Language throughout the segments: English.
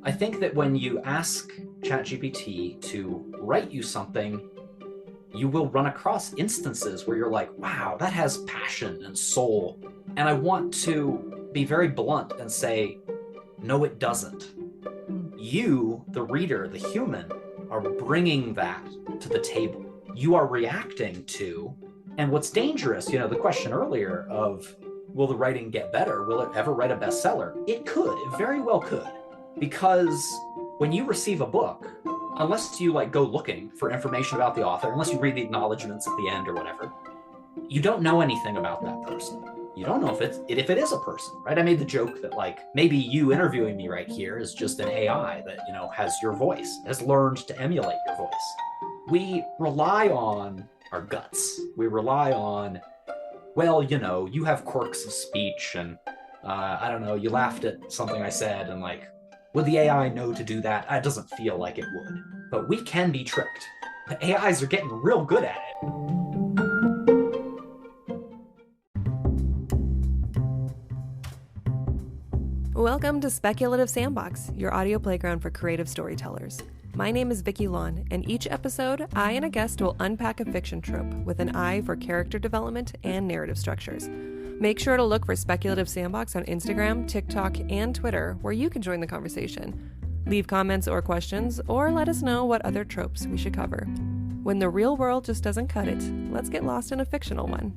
I think that when you ask ChatGPT to write you something, you will run across instances where you're like, wow, that has passion and soul. And I want to be very blunt and say, no, it doesn't. You, the reader, the human, are bringing that to the table. You are reacting to, and what's dangerous, the question earlier of, will the writing get better? Will it ever write a bestseller? It could, it very well could. Because when you receive a book, unless you go looking for information about the author, unless you read the acknowledgments at the end or whatever, you don't know anything about that person. You don't know if it is a person, right? I made the joke that maybe you interviewing me right here is just an AI that, has your voice, has learned to emulate your voice. We rely on our guts. We rely on, well, you have quirks of speech and I don't know, you laughed at something I said and would the AI know to do that? It doesn't feel like it would, but we can be tricked. The AIs are getting real good at it. Welcome to Speculative Sandbox, your audio playground for creative storytellers. My name is Vicky Lawn, and each episode, I and a guest will unpack a fiction trope with an eye for character development and narrative structures. Make sure to look for Speculative Sandbox on Instagram, TikTok, and Twitter, where you can join the conversation. Leave comments or questions, or let us know what other tropes we should cover. When the real world just doesn't cut it, let's get lost in a fictional one.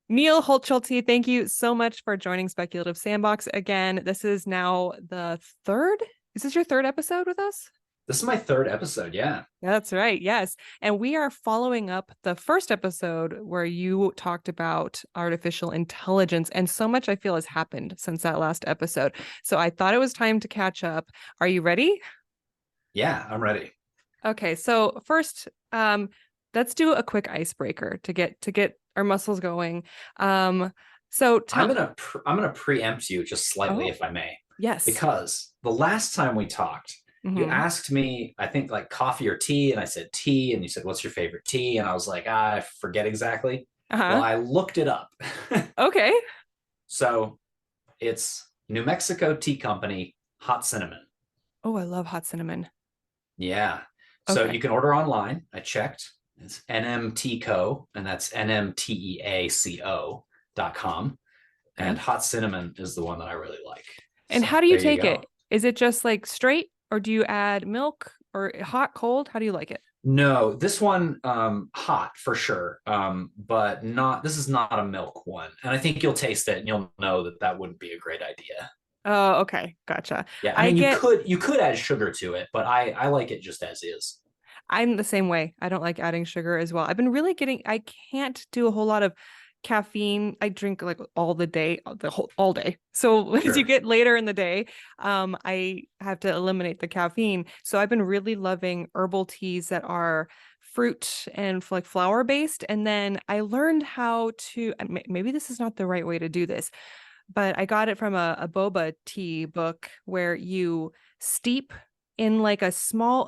Neal Holtschulte, thank you so much for joining Speculative Sandbox again. This is now the third? Is this your third episode with us? This is my third episode, yeah. That's right, yes. And we are following up the first episode where you talked about artificial intelligence, and so much I feel has happened since that last episode. So I thought it was time to catch up. Are you ready? Yeah, I'm ready. Okay, so first, let's do a quick icebreaker to get our muscles going. I'm gonna preempt you just slightly, if I may. Yes. Because the last time we talked, you asked me, I think coffee or tea, and I said tea, and you said, what's your favorite tea? And I was like, I forget exactly. Well, I looked it up. Okay. So it's New Mexico Tea Company Hot Cinnamon. Oh, I love hot cinnamon. Yeah. So you can order online. I checked. It's NMTCO, and that's NMTEACO.com. And hot cinnamon is the one that I really like. And so how do you take it? Is it just straight, or do you add milk, or hot, cold? How do you like it? No, this one hot for sure, but this is not a milk one. And I think you'll taste it and you'll know that wouldn't be a great idea. Oh, okay. Gotcha. Yeah, you could add sugar to it, but I like it just as is. I'm the same way. I don't like adding sugar as well. I've been really I can't do a whole lot of caffeine. I drink all day. So as you get later in the day, I have to eliminate the caffeine. So I've been really loving herbal teas that are fruit and flower based. And then I learned how to, maybe this is not the right way to do this, but I got it from a boba tea book where you steep in a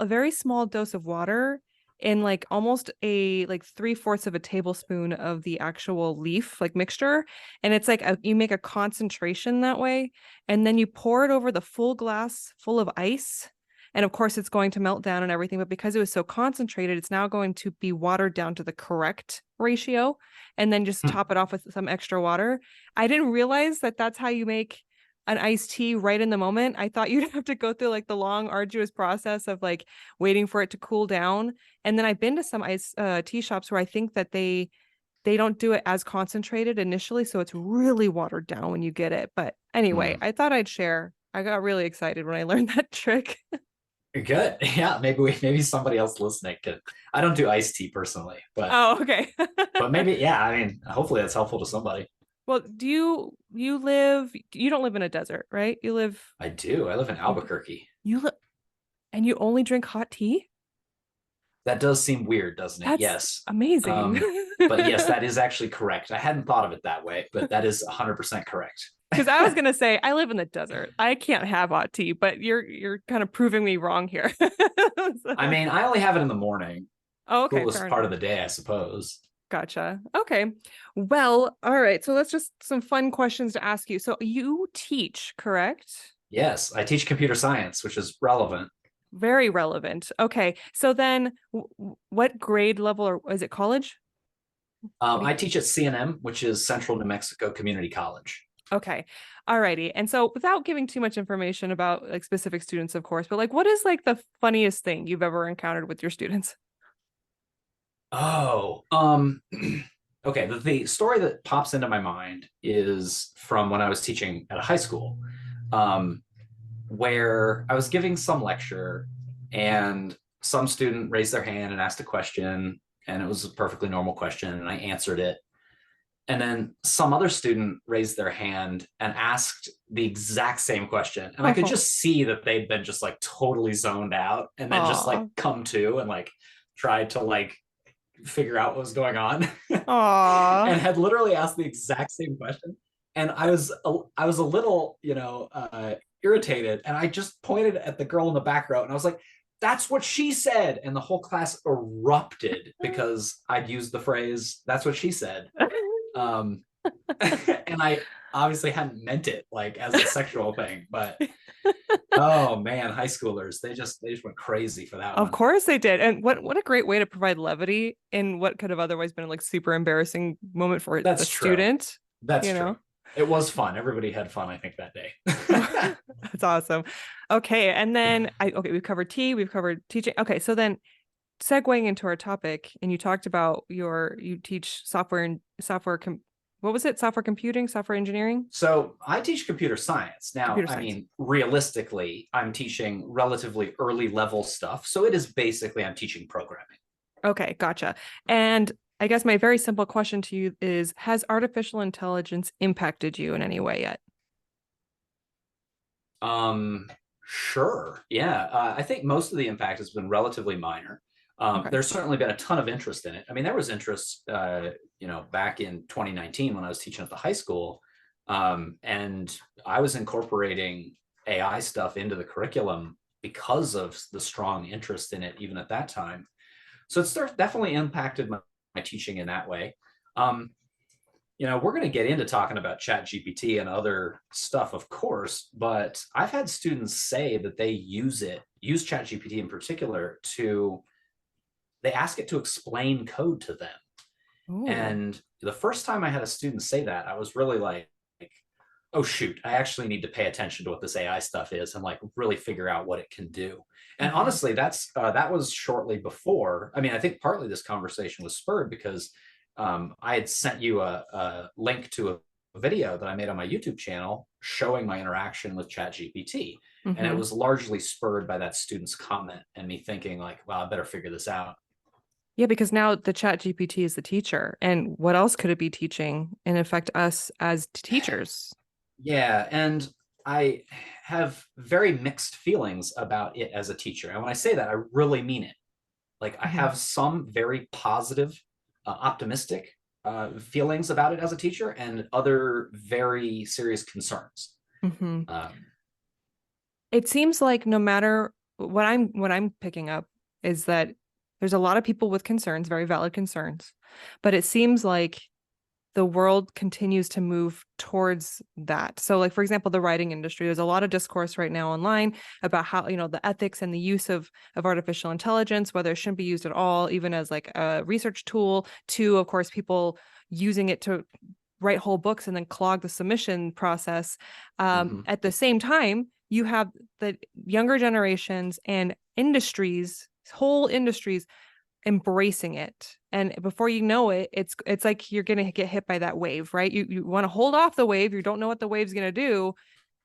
very small dose of water in almost a 3/4 of a tablespoon of the actual leaf mixture. And it's you make a concentration that way. And then you pour it over the full glass full of ice. And of course it's going to melt down and everything, but because it was so concentrated, it's now going to be watered down to the correct ratio, and then just top it off with some extra water. I didn't realize that that's how you make an iced tea right in the moment. I thought you'd have to go through the long, arduous process of waiting for it to cool down. And then I've been to some iced tea shops where I think that they don't do it as concentrated initially, so it's really watered down when you get it. But anyway, I thought I'd share. I got really excited when I learned that trick. Good. Yeah, maybe somebody else listening could. I don't do iced tea personally, but okay. But maybe, yeah, I mean, hopefully that's helpful to somebody. Well, you don't live in a desert, right? I do. I live in Albuquerque. And you only drink hot tea? That does seem weird, doesn't it? That's yes. Amazing. But yes, that is actually correct. I hadn't thought of it that way, but that is 100% correct. Because I was gonna say I live in the desert. I can't have hot tea, but you're kind of proving me wrong here. I mean, I only have it in the morning. Oh, okay. Coolest part of the day, I suppose. Gotcha. Okay. Well, all right. So that's just some fun questions to ask you. So you teach, correct? Yes, I teach computer science, which is relevant. Very relevant. Okay. So then what grade level, or is it college? What do you, I teach at CNM, which is Central New Mexico Community College. okay. All righty. And so without giving too much information about like specific students, of course, but like what is like the funniest thing you've ever encountered with your students? Oh, okay. The story that pops into my mind is from when I was teaching at a high school, um, where I was giving some lecture and some student raised their hand and asked a question, and it was a perfectly normal question, and I answered it. And then some other student raised their hand and asked the exact same question. And I could Oh, just see that they'd been just like totally zoned out and then just like aw, come to and like tried to like figure out what was going on aw. and had literally asked the exact same question. And I was a little, irritated, and I just pointed at the girl in the back row and I was like, that's what she said. And the whole class erupted because I'd used the phrase, that's what she said. Um, and I obviously hadn't meant it like as a sexual thing, but oh man, high schoolers, they just went crazy for that Of one. course they did. And what a great way to provide levity in what could have otherwise been like super embarrassing moment for the That's true. student, That's you true. know? It was fun. Everybody had fun, I think, that day. That's awesome. Okay, and then we've covered tea, we've covered teaching. Okay, so then segueing into our topic, and you talked about you teach software and what was it? Software computing, software engineering, So I teach computer science. Now, computer I science. mean, realistically, I'm teaching relatively early level stuff. So it is basically I'm teaching programming. Okay, gotcha. And I guess my very simple question to you is, has artificial intelligence impacted you in any way yet? Sure. Yeah. I think most of the impact has been relatively minor. Okay. There's certainly been a ton of interest in it. I mean, there was interest, back in 2019 when I was teaching at the high school, and I was incorporating AI stuff into the curriculum because of the strong interest in it, even at that time. So it's definitely impacted my teaching in that way. Um, we're going to get into talking about ChatGPT and other stuff, of course, but I've had students say that they use ChatGPT in particular they ask it to explain code to them. Oh. And the first time I had a student say that, I was really like, oh shoot, I actually need to pay attention to what this AI stuff is and like really figure out what it can do. And Mhm. honestly, that was shortly before. I mean, I think partly this conversation was spurred because I had sent you a link to a video that I made on my YouTube channel showing my interaction with ChatGPT, and it Mhm. was largely spurred by that student's comment and me thinking like, "Wow, I better figure this out." Yeah, because now the chat GPT is the teacher. And what else could it be teaching and affect us as teachers? Yeah, and I have very mixed feelings about it as a teacher. And when I say that, I really mean it. Like I Mhm. have some very positive, optimistic feelings about it as a teacher, and other very serious concerns. Mhm. Um, It seems like no matter what I'm picking up is that there's a lot of people with concerns, very valid concerns, but it seems like the world continues to move towards that. So, like for example, the writing industry, there's a lot of discourse right now online about how, the ethics and the use of artificial intelligence, whether it shouldn't be used at all, even as like a research tool, to of course people using it to write whole books and then clog the submission process. mhm. At the same time, you have the younger generations and industries, whole industries embracing it, and before you know it, it's like you're gonna get hit by that wave, right? You want to hold off the wave, you don't know what the wave's gonna do,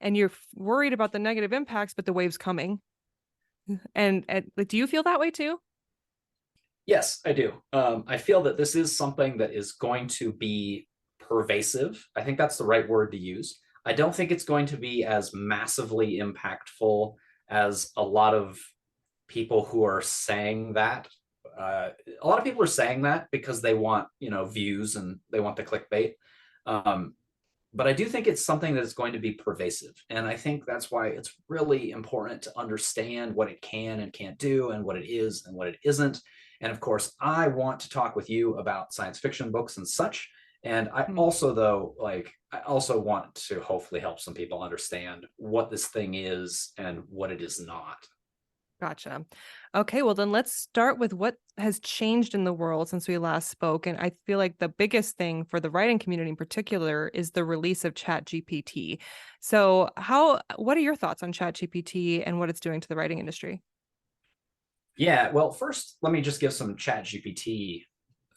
and you're worried about the negative impacts, but the wave's coming. And like, do you feel that way too? Yes, I do. I feel that this is something that is going to be pervasive. I think that's the right word to use. I don't think it's going to be as massively impactful as a lot of people who are saying that. Uh, a lot of people are saying that because they want, views and they want the clickbait. Um, but I do think it's something that is going to be pervasive. And I think that's why it's really important to understand what it can and can't do and what it is and what it isn't. And of course, I want to talk with you about science fiction books and such. And I Hmm. also, though, I also want to hopefully help some people understand what this thing is and what it is not. Gotcha. Okay, well then let's start with what has changed in the world since we last spoke. And I feel like the biggest thing for the writing community in particular is the release of ChatGPT. So what are your thoughts on ChatGPT and what it's doing to the writing industry? Yeah, well, first, let me just give some ChatGPT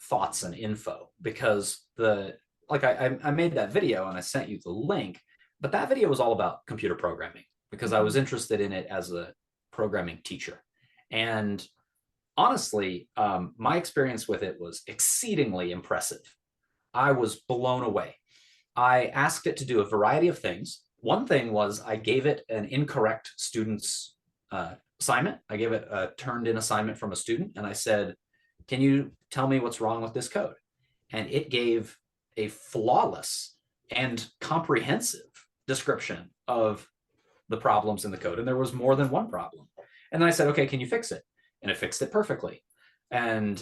thoughts and info because I made that video and I sent you the link, but that video was all about computer programming because I was Mhm. interested in it as a programming teacher. And honestly, my experience with it was exceedingly impressive. I was blown away. I asked it to do a variety of things. One thing was I gave it an incorrect student's assignment. I gave it a turned in assignment from a student, and I said, "Can you tell me what's wrong with this code?" And it gave a flawless and comprehensive description of the problems in the code. And there was more than one problem. And then I said, "Okay, can you fix it?" And it fixed it perfectly. And,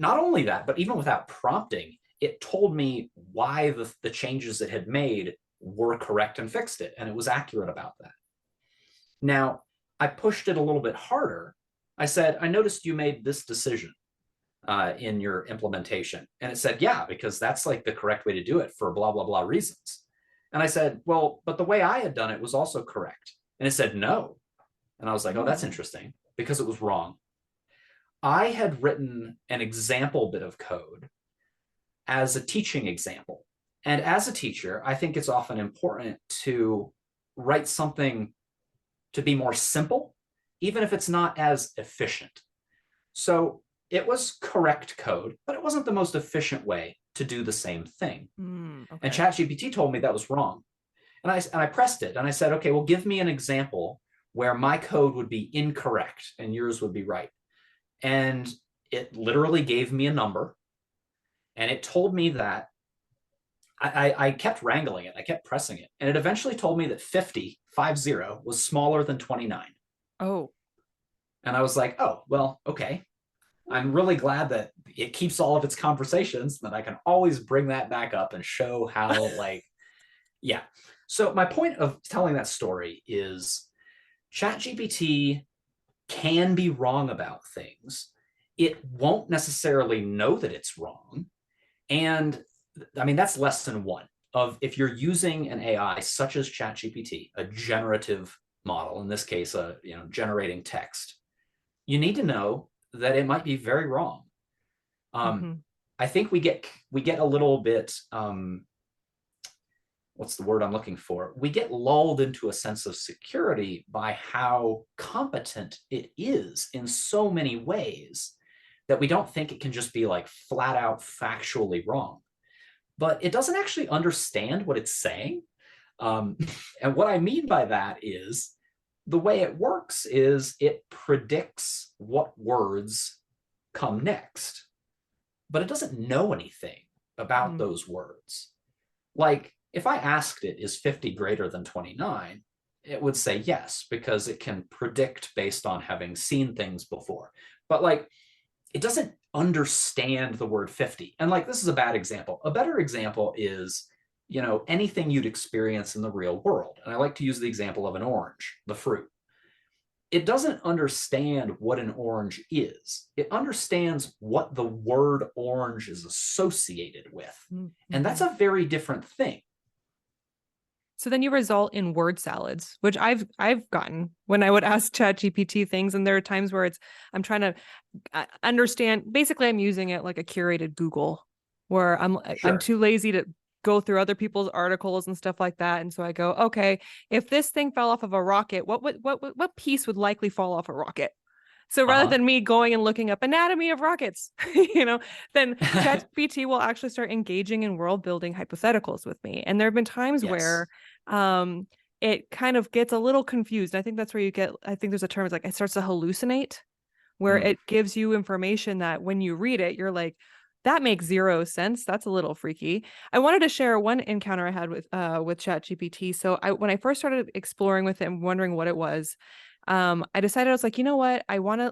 not only that, but even without prompting, it told me why the changes it had made were correct and fixed it. And it was accurate about that. Now, I pushed it a little bit harder. I said, "I noticed you made this decision in your implementation." And it said, "Yeah, because that's like the correct way to do it for blah, blah, blah reasons." And I said, "Well, but the way I had done it was also correct." And it said, "No." And I was like, "Oh, that's Oh. interesting," because it was wrong. I had written an example bit of code as a teaching example. And as a teacher, I think it's often important to write something to be more simple, even if it's not as efficient. So it was correct code, but it wasn't the most efficient way to do the same thing. And Okay. ChatGPT told me that was wrong. And I pressed it and I said, "Okay, well, give me an example where my code would be incorrect and yours would be right." And it literally gave me a number and it told me that I kept wrangling it. I kept pressing it. And it eventually told me that 50 was smaller than 29. Oh. And I was like, "Oh, well, okay. I'm really glad that it keeps all of its conversations, that I can always bring that back up and show how, yeah." So my point of telling that story is ChatGPT can be wrong about things. It won't necessarily know that it's wrong. And I mean, that's lesson one of if you're using an AI such as ChatGPT, a generative model, in this case, generating text, you need to know that it might be very wrong. Um, Hmm. I think we get a little bit what's the word I'm looking for? We get lulled into a sense of security by how competent it is in so many ways that we don't think it can just be like flat out factually wrong. But it doesn't actually understand what it's saying. Um, and what I mean by that is the way it works is it predicts what words come next, but it doesn't know anything about Mm. those words. Like, if I asked it, "Is 50 greater than 29?" it would say yes, because it can predict based on having seen things before. But it doesn't understand the word 50. And this is a bad example. A better example is, anything you'd experience in the real world. And I like to use the example of an orange, the fruit. It doesn't understand what an orange is. It understands what the word orange is associated with. And that's Mm-hmm. a very different thing. So then you result in word salads, which I've gotten when I would ask ChatGPT things, and there are times where I'm trying to understand. Basically, I'm using it like a curated Google, where I'm Sure. too lazy to go through other people's articles and stuff like that, and so I go, okay, if this thing fell off of a rocket, what piece would likely fall off a rocket? So rather Uh than me going and looking up anatomy of rockets, then huh. ChatGPT will actually start engaging in world building hypotheticals with me. And there have been times where Yes. um, it kind of gets a little confused. I think that's where I think there's a term, it's like it starts to hallucinate, where Mm, it gives you information that when you read it, you're like, that makes zero sense. That's a little freaky. I wanted to share one encounter I had with ChatGPT. So when I first started exploring with it and wondering what it was, I decided, I was like, you know what?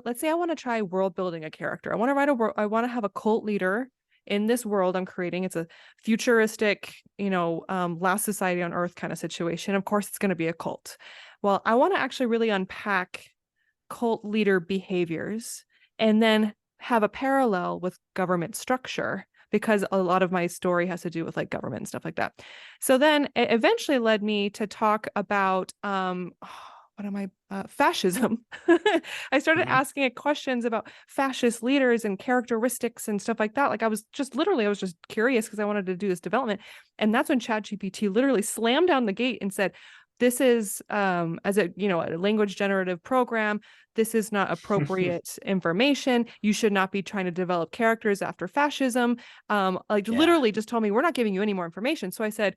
Let's say I want to try world building a character. I want to have a cult leader in this world I'm creating. It's a futuristic, last society on Earth kind of situation. Of course, it's going to be a cult. Well, I want to actually really unpack cult leader behaviors and then have a parallel with government structure, because a lot of my story has to do with like government and stuff like that. So then it eventually led me to talk about what am I fascism. I started Mhm. asking it questions about fascist leaders and characteristics and stuff like that. Like I was just curious because I wanted to do this development. And that's when ChatGPT literally slammed down the gate and said, this is as a language generative program, this is not appropriate information. You should not be trying to develop characters after fascism. Like Yeah. literally just told me, we're not giving you any more information. So I said,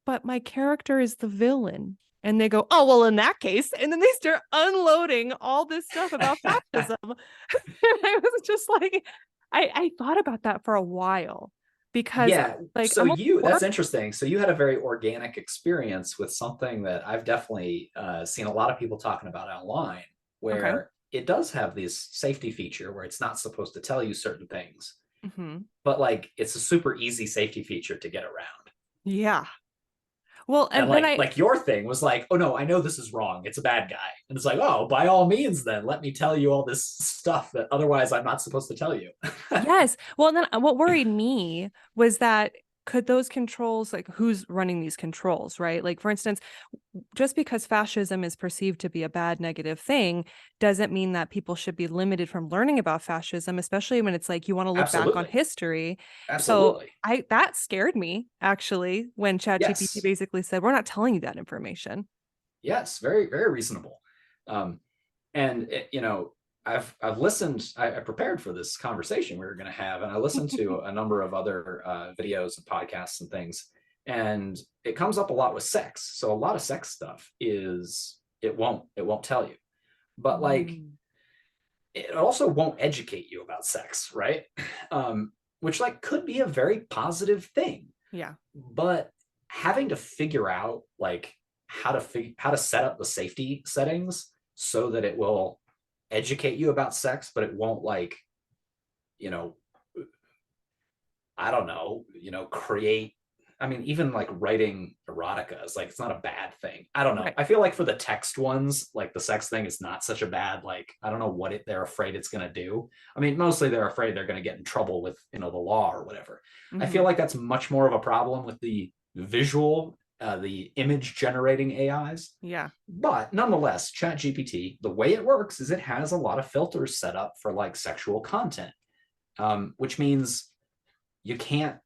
but my character is the villain. And they go, oh, well, in that case. And then they start unloading all this stuff about fascism. And I was just like, I thought about that for a while because Yeah. like So I'm a that's work. interesting. So you had a very organic experience with something that I've definitely seen a lot of people talking about online, Okay. where it does have this safety feature where it's not supposed to tell you certain things, Hmm. but like it's a super easy safety feature to get around. Yeah. Well, And and then I, like your thing was like, oh no, I know this is wrong. It's a bad guy. And it's like, oh, by all means, then let me tell you all this stuff that otherwise I'm not supposed to tell you. yes. Well, and then what worried me was that could those controls, like who's running these controls, right? Like, for instance, just because fascism is perceived to be a bad negative thing doesn't mean that people should be limited from learning about fascism, especially when it's like you want to look back on Absolutely. history. So Absolutely. that scared me actually when ChatGPT Yes. basically said, we're not telling you that information. Yes. Very, very reasonable. Um, and I've listened. I prepared for this conversation we were going to have, and I listened to a number of other videos and podcasts and things, and it comes up a lot with sex. So a lot of sex stuff is it won't tell you, but like Mm. it also won't educate you about sex, right? Which like could be a very positive thing, Yeah. but having to figure out like how to set up the safety settings so that it will educate you about sex, but it won't like, you know, I don't know, create. I mean, even like writing erotica is like it's not a bad thing. I don't know. Right. I feel like for the text ones, like the sex thing is not such a bad like. I don't know what they're afraid it's gonna do. I mean, mostly they're afraid they're gonna get in trouble with the law or whatever. I Hmm. feel like that's much more of a problem with the visual, the image generating AIs. Yeah. But nonetheless, ChatGPT, the way it works is it has a lot of filters set up for like sexual content, which means you can't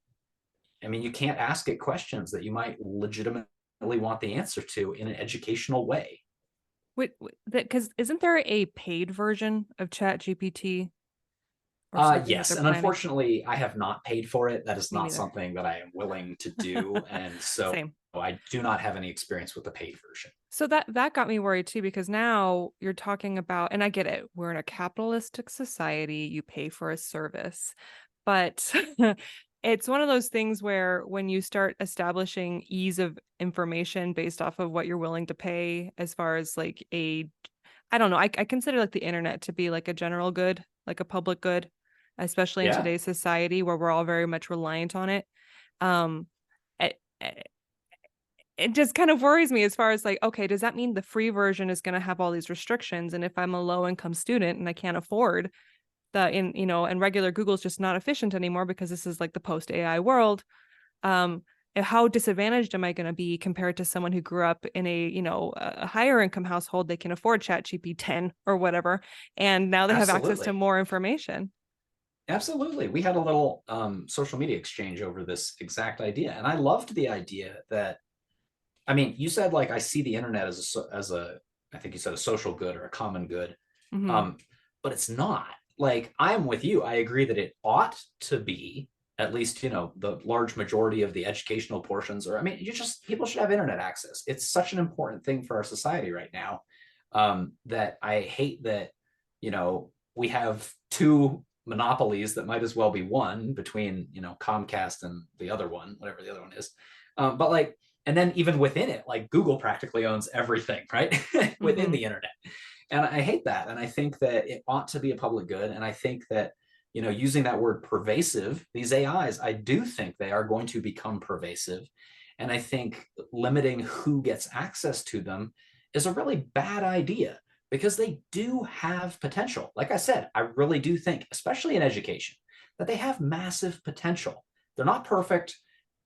you can't ask it questions that you might legitimately want the answer to in an educational way. Wait, because isn't there a paid version of ChatGPT or something that Yes, they're and planning? unfortunately, I have not paid for it. That is Me not neither. something that I am willing to do, and so Same. I do not have any experience with the paid version. So that got me worried too, because now you're talking about, and I get it, we're in a capitalistic society, you pay for a service, but it's one of those things where when you start establishing ease of information based off of what you're willing to pay, as far as like I don't know, I consider like the internet to be like a general good, like a public good, especially in Yeah, today's society where we're all very much reliant on it. Um, it just kind of worries me as far as like, okay, does that mean the free version is going to have all these restrictions? And if I'm a low income student and I can't afford and regular Google's just not efficient anymore because this is like the post AI world, um, how disadvantaged am I going to be compared to someone who grew up in a higher income household? They can afford ChatGPT 10 or whatever, and now they have access to absolutely. more information. Absolutely. We had a little social media exchange over this exact idea. And I loved the idea that, I mean, you said like, I see the internet I think you said a social good or a common good. Hmm. Um, but it's not. Like, I'm with you. I agree that it ought to be at least, the large majority of the educational portions, or I mean, people should have internet access. It's such an important thing for our society right now, that I hate that, we have two monopolies that might as well be one between, Comcast and the other one, whatever the other one is. But like, and then even within it, like Google practically owns everything, right? Within Hmm. the internet. And I hate that. And I think that it ought to be a public good. And I think that, using that word pervasive, these AIs, I do think they are going to become pervasive. And I think limiting who gets access to them is a really bad idea because they do have potential. Like I said, I really do think, especially in education, that they have massive potential. They're not perfect.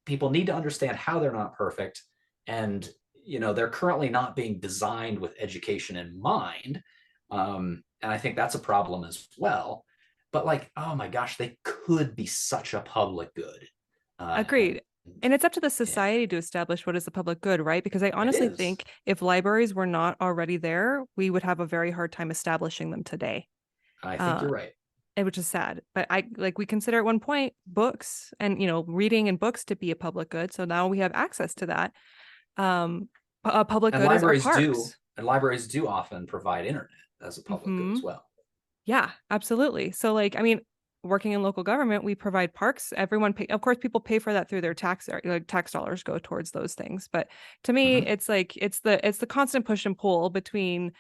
People need to understand how they're not perfect. And they're currently not being designed with education in mind. And I think that's a problem as well. But like, oh my gosh, they could be such a public good. Agreed. And it's up to the Yeah, society to establish what is the public good, right? Because I it honestly is. think if libraries were not already there, we would have a very hard time establishing them today. I think Uh, you're right. which is sad. But I like we consider at one point books and reading and books to be a public good. So now we have access to that. A public And good is our libraries do, parks. and libraries do often provide internet as a public good Hmm. as well. Yeah, absolutely. So like, I mean, working in local government, we provide parks. Everyone pay, of course, people pay for that through their like tax dollars go towards those things. But to me, Mm-hmm. it's like it's the constant push and pull between,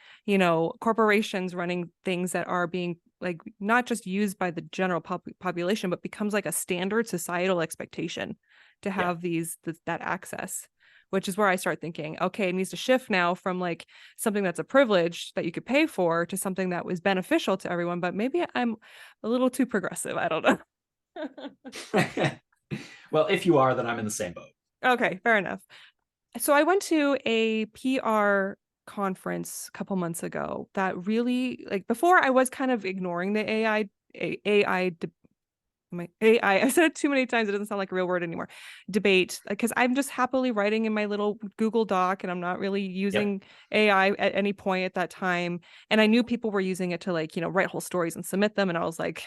corporations running things that are being like not just used by the general population, but becomes like a standard societal expectation to Yeah. have that access. Which is where I start thinking, okay, it needs to shift now from like something that's a privilege that you could pay for to something that was beneficial to everyone. But maybe I'm a little too progressive. I don't know. Well, if you are, then I'm in the same boat. Okay, fair enough. So I went to a PR conference a couple months ago that really like before I was kind of ignoring the AI my AI, I said it too many times. It doesn't sound like a real word anymore. Debate, because I'm just happily writing in my little Google Doc and I'm not really Yep. using AI at any point at that time. And I knew people were using it to like, write whole stories and submit them. And I was like,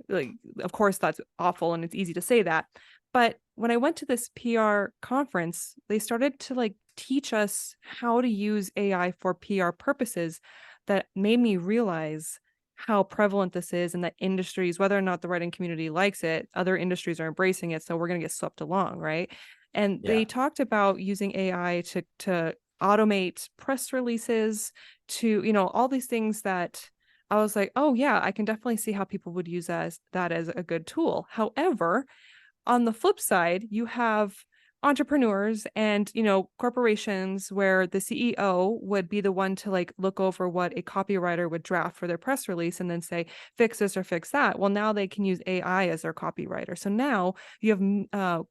of course, that's awful. And it's easy to say that. But when I went to this PR conference, they started to like teach us how to use AI for PR purposes that made me realize how prevalent this is and that industries, whether or not the writing community likes it, other industries are embracing it. So we're going to get swept along, right? And they Yeah. talked about using AI to automate press releases, to all these things that I was like, oh yeah, I can definitely see how people would use that as a good tool. However, on the flip side, you have entrepreneurs and corporations where the CEO would be the one to like look over what a copywriter would draft for their press release and then say fix this or fix that. Well, now they can use AI as their copywriter. So now you have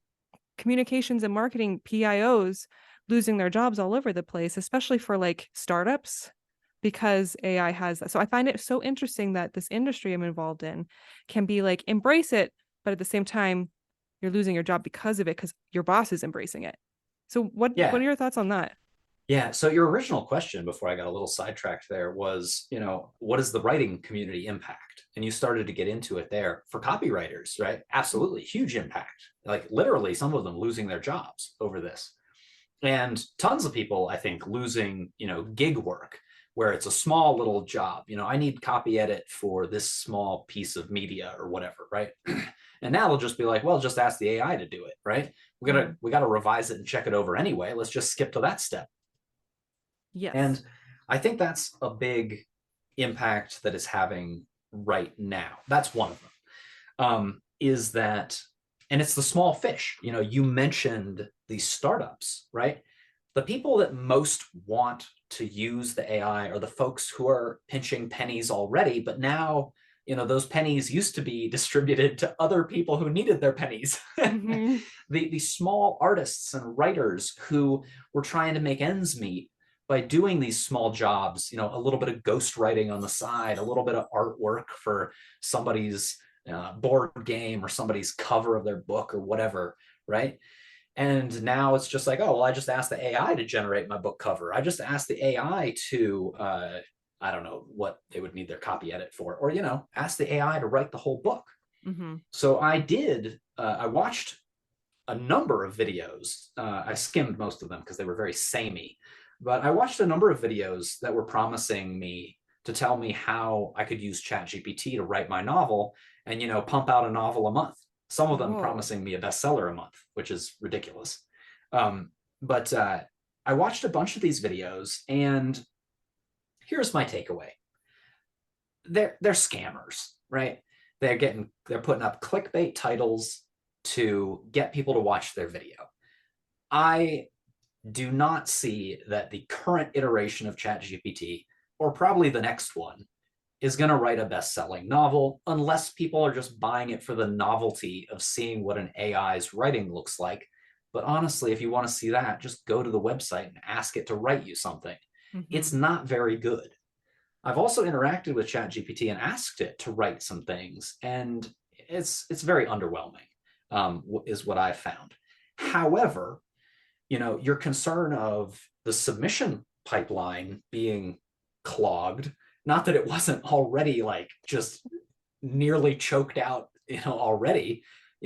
communications and marketing PIOs losing their jobs all over the place, especially for like startups because AI has that. So I find it so interesting that this industry I'm involved in can be like embrace it, but at the same time you're losing your job because of it because your boss is embracing it. So what Yeah. are your thoughts on that? Yeah. So your original question before I got a little sidetracked there was, what is the writing community impact? And you started to get into it there for copywriters, right? Absolutely. Huge impact. Like literally some of them losing their jobs over this. And tons of people, I think, losing, gig work where it's a small little job. I need copy edit for this small piece of media or whatever, right? And now they'll just be like, well, just ask the AI to do it, right? Mm. We gotta revise it and check it over anyway. Let's just skip to that step. Yes. And I think that's a big impact that is having right now. That's one of them. Is that, and it's the small fish. You mentioned these startups, right? The people that most want to use the AI are the folks who are pinching pennies already, but now, those pennies used to be distributed to other people who needed their pennies. Mm-hmm. The small artists and writers who were trying to make ends meet by doing these small jobs, a little bit of ghostwriting on the side, a little bit of artwork for somebody's board game or somebody's cover of their book or whatever, right? And now it's just like, oh, well, I just asked the AI to generate my book cover. I just asked the AI to, I don't know what they would need their copy edit for, or, ask the AI to write the whole book. Mm-hmm. So I watched a number of videos. I skimmed most of them because they were very samey, but I watched a number of videos that were promising me to tell me how I could use ChatGPT to write my novel and, pump out a novel a month. Some of them Whoa. promising me a bestseller a month, which is ridiculous. But I watched a bunch of these videos and Here's my takeaway. They're scammers, right? They're putting up clickbait titles to get people to watch their video. I do not see that the current iteration of ChatGPT, or probably the next one, is going to write a best-selling novel unless people are just buying it for the novelty of seeing what an AI's writing looks like. But honestly, if you want to see that, just go to the website and ask it to write you something. It's not very good. I've also interacted with ChatGPT and asked it to write some things, and it's very underwhelming, is what I've found. However, your concern of the submission pipeline being clogged, not that it wasn't already like just nearly choked out, already.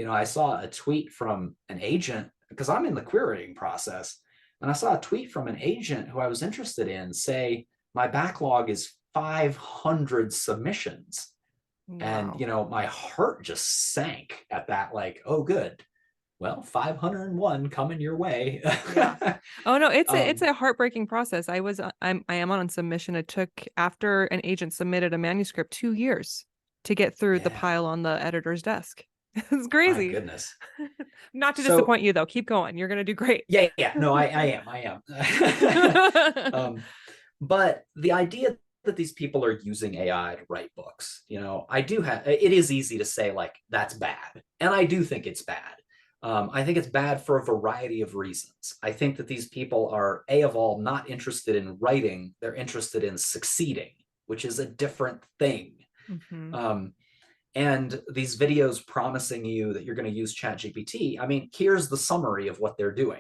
I saw a tweet from an agent, because I'm in the querying process, and I saw a tweet from an agent who I was interested in say, my backlog is 500 submissions. Wow. And, my heart just sank at that, like, oh, good. Well, 501 coming your way. Yeah. Oh no, it's a heartbreaking process. I am on submission. It took, after an agent submitted a manuscript, 2 years to get through the pile on the editor's desk. It's crazy. My goodness. Not to disappoint you though. Keep going. You're gonna do great. Yeah. No, I am. But the idea that these people are using AI to write books, it is easy to say like that's bad, and I do think it's bad. I think it's bad for a variety of reasons. I think that these people are, of all, not interested in writing. They're interested in succeeding, which is a different thing. And these videos promising you that you're going to use ChatGPT, I mean, here's the summary of what they're doing.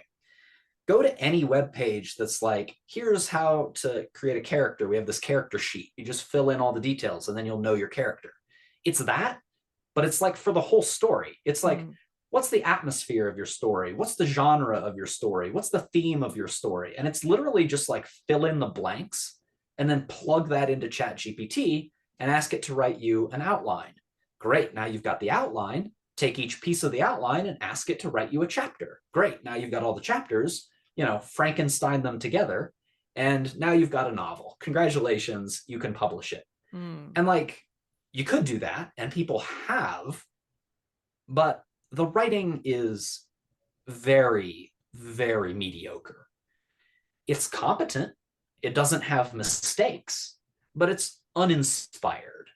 Go to any web page that's like, here's how to create a character. We have this character sheet. You just fill in all the details and then you'll know your character. It's that, but it's like for the whole story. It's like, what's the atmosphere of your story? What's the genre of your story? What's the theme of your story? And it's literally just like fill in the blanks and then plug that into ChatGPT and ask it to write you an outline. Great, now you've got the outline. Take each piece of the outline and ask it to write you a chapter. Great, now you've got all the chapters, Frankenstein them together, and now you've got a novel. Congratulations, you can publish it. And like, you could do that, and people have, but the writing is very, very mediocre. It's competent. It doesn't have mistakes, but it's uninspired.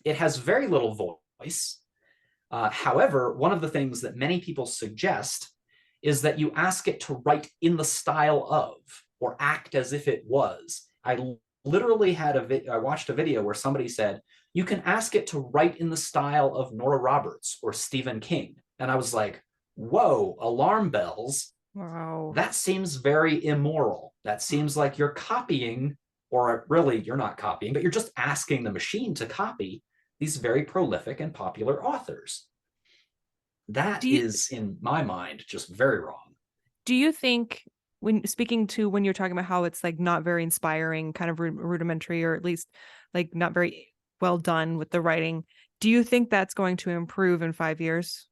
It has very little voice. However, one of the things that many people suggest is that you ask it to write in the style of, or act as if it was. I literally I watched a video where somebody said, you can ask it to write in the style of Nora Roberts or Stephen King. And I was like, whoa, alarm bells. Wow. That seems very immoral. That seems like you're copying, or really you're not copying, but you're just asking the machine to copy these very prolific and popular authors. That is, in my mind, just very wrong. Do you think, when you're talking about how it's like not very inspiring, kind of rudimentary, or at least like not very well done with the writing, do you think that's going to improve in 5 years?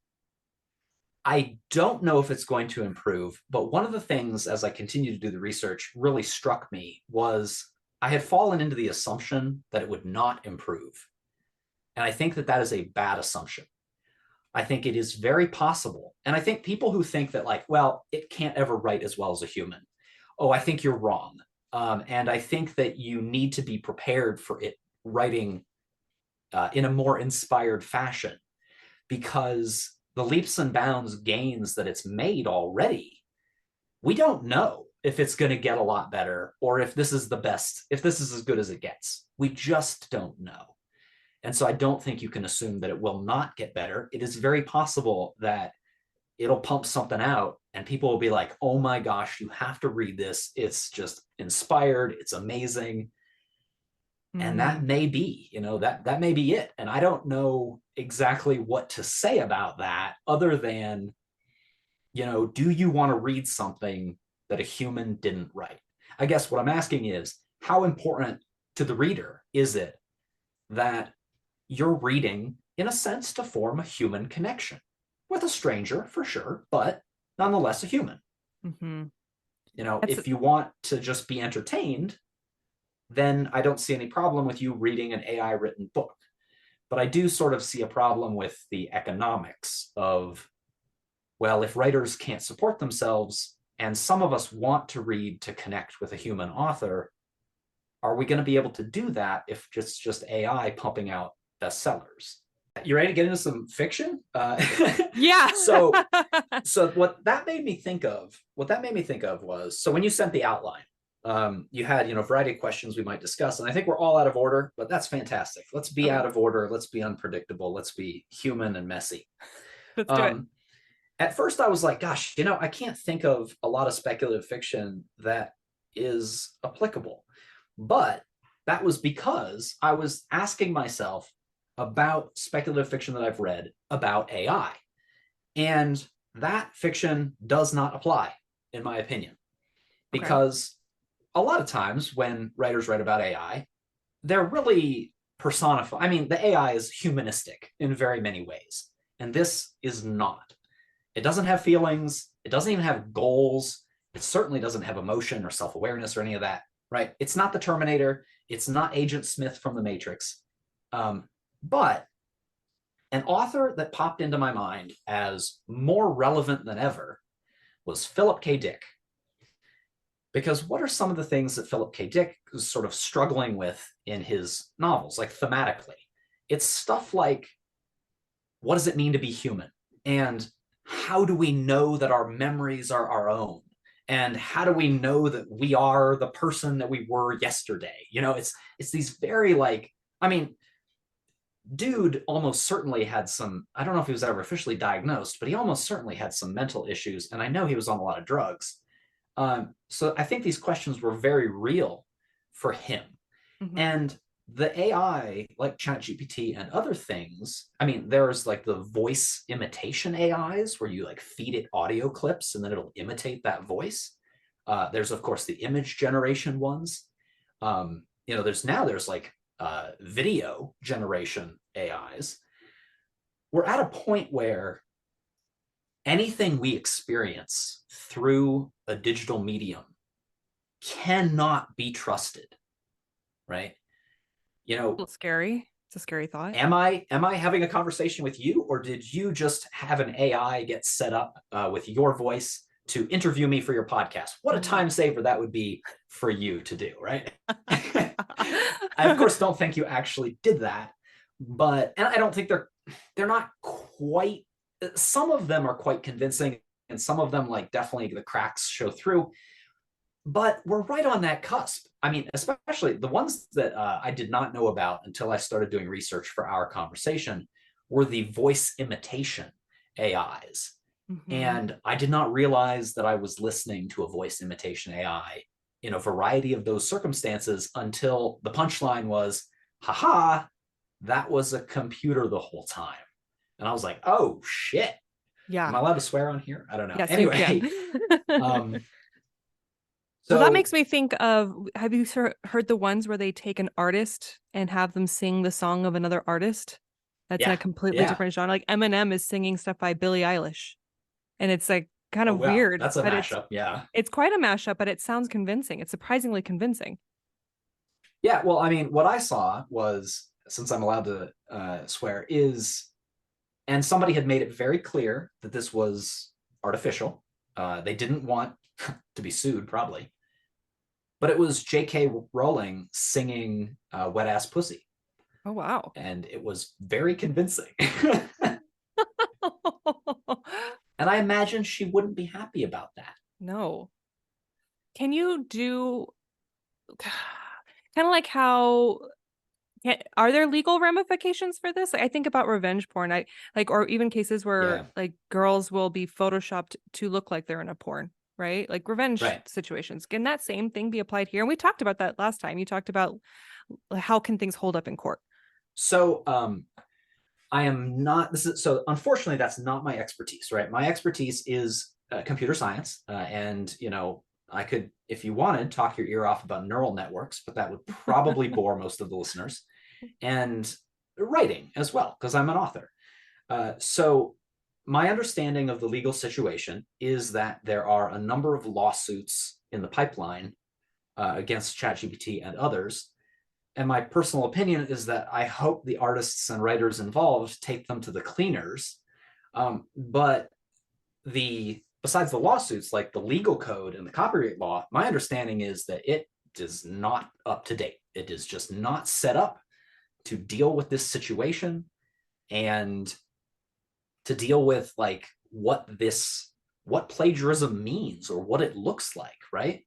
I don't know if it's going to improve, but one of the things as I continue to do the research really struck me was I had fallen into the assumption that it would not improve. And I think that that is a bad assumption. I think it is very possible. And I think people who think that like, well, it can't ever write as well as a human. Oh, I think you're wrong. And I think that you need to be prepared for it writing in a more inspired fashion, because the leaps and bounds gains that it's made already, we don't know if it's going to get a lot better or if this is the best, if this is as good as it gets. We just don't know. And so I don't think you can assume that it will not get better. It is very possible that it'll pump something out and people will be like, oh my gosh, you have to read this. It's just inspired. It's amazing. And that may be, that may be it. And I don't know exactly what to say about that other than, do you want to read something that a human didn't write? I guess what I'm asking is, how important to the reader is it that you're reading, in a sense, to form a human connection with a stranger, for sure, but nonetheless a human? If you want to just be entertained, then I don't see any problem with you reading an AI written book. But I do sort of see a problem with the economics of, well, if writers can't support themselves, and some of us want to read to connect with a human author, are we going to be able to do that if just AI pumping out bestsellers? You ready to get into some fiction? Yeah. So what that made me think of was, so when you sent the outline, you had, a variety of questions we might discuss, and I think we're all out of order, but that's fantastic. Let's be out of order. Let's be unpredictable. Let's be human and messy. Let's do it. At first I was like, gosh, I can't think of a lot of speculative fiction that is applicable. But that was because I was asking myself about speculative fiction that I've read about AI. And that fiction does not apply, in my opinion, because a lot of times when writers write about AI, they're really personifying. I mean, the AI is humanistic in very many ways, and this is not. It doesn't have feelings. It doesn't even have goals. It certainly doesn't have emotion or self-awareness or any of that, right? It's not the Terminator. It's not Agent Smith from The Matrix. But an author that popped into my mind as more relevant than ever was Philip K. Dick. Because what are some of the things that Philip K. Dick is sort of struggling with in his novels, like thematically? It's stuff like, what does it mean to be human? And how do we know that our memories are our own? And how do we know that we are the person that we were yesterday? It's these very, like, I mean, dude almost certainly had some, I don't know if he was ever officially diagnosed, but he almost certainly had some mental issues. And I know he was on a lot of drugs. So I think these questions were very real for him. Mm-hmm. And the AI, like ChatGPT and other things, I mean, there's like the voice imitation AIs where you like feed it audio clips and then it'll imitate that voice. There's, of course, the image generation ones. There's like video generation AIs. We're at a point where anything we experience through a digital medium cannot be trusted, right? A little scary. It's a scary thought. Am I having a conversation with you, or did you just have an AI get set up with your voice to interview me for your podcast? What a time saver that would be for you to do, right? I, of course, don't think you actually did that, and I don't think they're not quite. Some of them are quite convincing, and some of them, like, definitely the cracks show through. But we're right on that cusp. I mean, especially the ones that I did not know about until I started doing research for our conversation were the voice imitation AIs. Mm-hmm. And I did not realize that I was listening to a voice imitation AI in a variety of those circumstances until the punchline was, haha, that was a computer the whole time. And I was like, oh, shit. Yeah. Am I allowed to swear on here? I don't know. Yes, anyway. So that makes me think of, have you heard the ones where they take an artist and have them sing the song of another artist? That's in a completely different genre. Like Eminem is singing stuff by Billie Eilish. And it's like kind of weird. That's a mashup. It's quite a mashup, but it sounds convincing. It's surprisingly convincing. Yeah. Well, I mean, what I saw was, since I'm allowed to swear, and somebody had made it very clear that this was artificial. They didn't want to be sued, probably. But it was J.K. Rowling singing Wet Ass Pussy. Oh, wow. And it was very convincing. And I imagine she wouldn't be happy about that. No. Can you do kind of like how... Are there legal ramifications for this? I think about revenge porn. Or even cases where like girls will be photoshopped to look like they're in a porn, right? Like revenge situations. Can that same thing be applied here? And we talked about that last time. You talked about how can things hold up in court. So I am not. So unfortunately, that's not my expertise, right? My expertise is computer science, and I could, if you wanted, talk your ear off about neural networks, but that would probably bore most of the listeners. And writing as well, because I'm an author. So my understanding of the legal situation is that there are a number of lawsuits in the pipeline against ChatGPT and others. And my personal opinion is that I hope the artists and writers involved take them to the cleaners. But besides the lawsuits, like the legal code and the copyright law, my understanding is that it is not up to date. It is just not set up to deal with this situation and to deal with like what plagiarism means or what it looks like, right?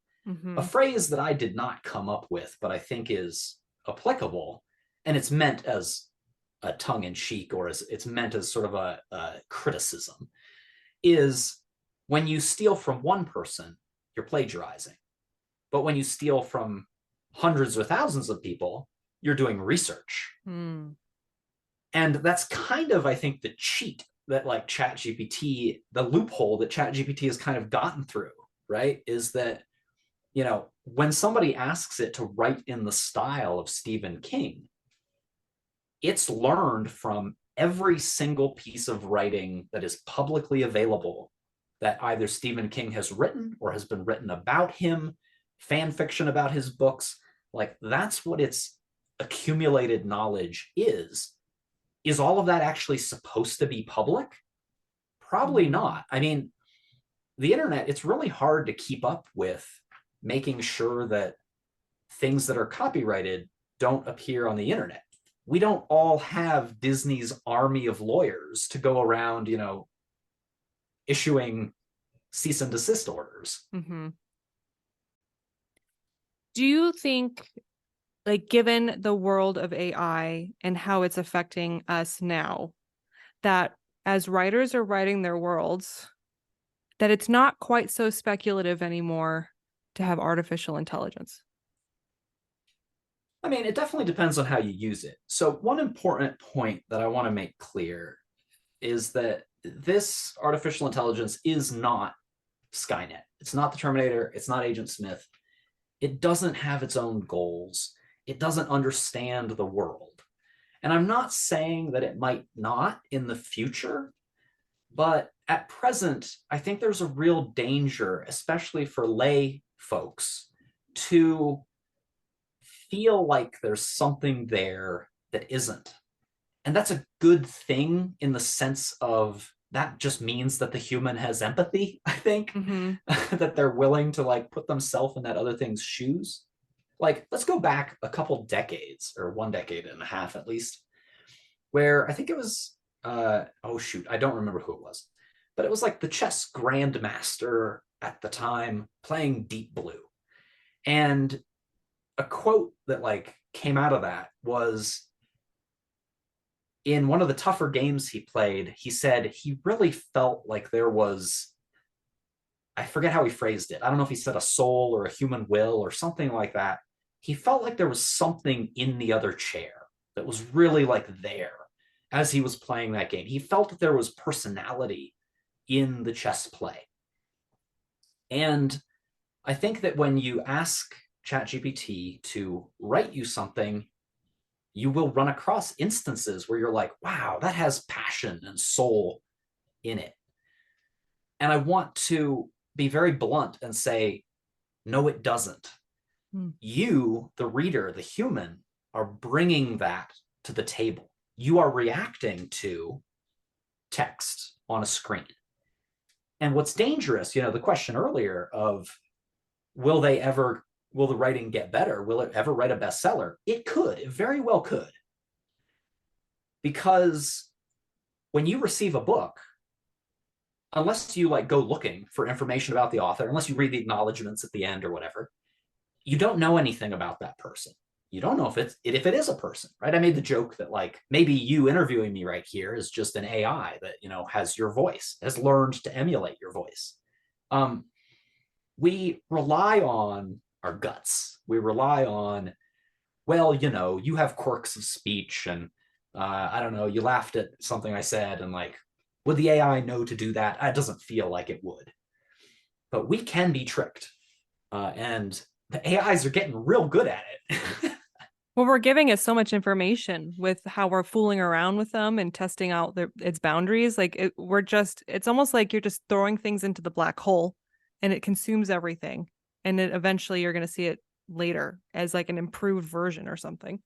A phrase that I did not come up with, but I think is applicable, and it's meant as a tongue-in-cheek, or as it's meant as sort of a criticism, is when you steal from one person, you're plagiarizing. But when you steal from hundreds or thousands of people, you're doing research. And that's kind of, I think, the cheat that like ChatGPT, the loophole that ChatGPT has kind of gotten through, right? Is that, you know, when somebody asks it to write in the style of Stephen King, it's learned from every single piece of writing that is publicly available that either Stephen King has written or has been written about him, fan fiction about his books. Like, that's what its accumulated knowledge is. Is all of that actually supposed to be public? Probably not. I mean, the internet, it's really hard to keep up with making sure that things that are copyrighted don't appear on the internet. We don't all have Disney's army of lawyers to go around, you know, issuing cease and desist orders. Do you think, like, given the world of AI and how it's affecting us now, that as writers are writing their worlds, that it's not quite so speculative anymore to have artificial intelligence? I mean, it definitely depends on how you use it. So one important point that I want to make clear is that this artificial intelligence is not Skynet. It's not the Terminator. It's not Agent Smith. It doesn't have its own goals. It doesn't understand the world. And I'm not saying that it might not in the future, but at present, I think there's a real danger, especially for lay folks, to feel like there's something there that isn't. And that's a good thing in the sense of that just means that the human has empathy, I think, that they're willing to like put themselves in that other thing's shoes. Like, let's go back a couple decades, or 1 decade and a half at least, where I think it was, oh shoot, I don't remember who it was, but it was like the chess grandmaster at the time playing Deep Blue. And a quote that like came out of that was, in one of the tougher games he played, he said he really felt like there was, I forget how he phrased it. I don't know if he said a soul or a human will or something like that. He felt like there was something in the other chair that was really like there as he was playing that game. He felt that there was personality in the chess play. And I think that when you ask ChatGPT to write you something, you will run across instances where you're like, wow, that has passion and soul in it. And I want to be very blunt and say, no, it doesn't. You, the reader, the human, are bringing that to the table. You are reacting to text on a screen. And what's dangerous, you know, the question earlier of, will the writing get better? Will it ever write a bestseller? It could. It very well could. Because when you receive a book, unless you like go looking for information about the author, unless you read the acknowledgments at the end or whatever, you don't know anything about that person. You don't know if it is a person, right? I made the joke that like maybe you interviewing me right here is just an AI that, you know, has your voice, has learned to emulate your voice. We rely on our guts. We rely on, well, you know, you have quirks of speech, and I don't know, you laughed at something I said, and like, would the AI know to do that? It doesn't feel like it would. But we can be tricked, and the AIs are getting real good at it. Well, we're giving it so much information with how we're fooling around with them and testing out its boundaries. Like it's almost like you're just throwing things into the black hole and it consumes everything. And eventually you're going to see it later as like an improved version or something.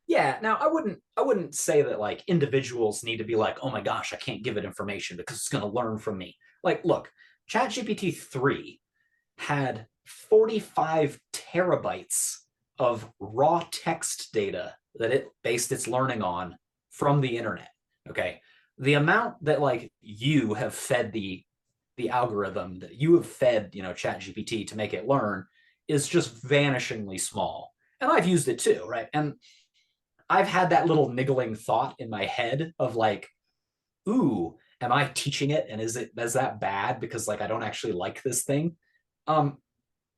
Yeah. Now, I wouldn't say that like individuals need to be like, oh my gosh, I can't give it information because it's going to learn from me. Like, look, ChatGPT 3 had 45 terabytes of raw text data that it based its learning on from the internet. Okay. The amount that like you have fed the algorithm, that you have fed, ChatGPT to make it learn, is just vanishingly small. And I've used it too, right? And I've had that little niggling thought in my head of like, ooh, am I teaching it? And is that bad because like I don't actually like this thing? Um,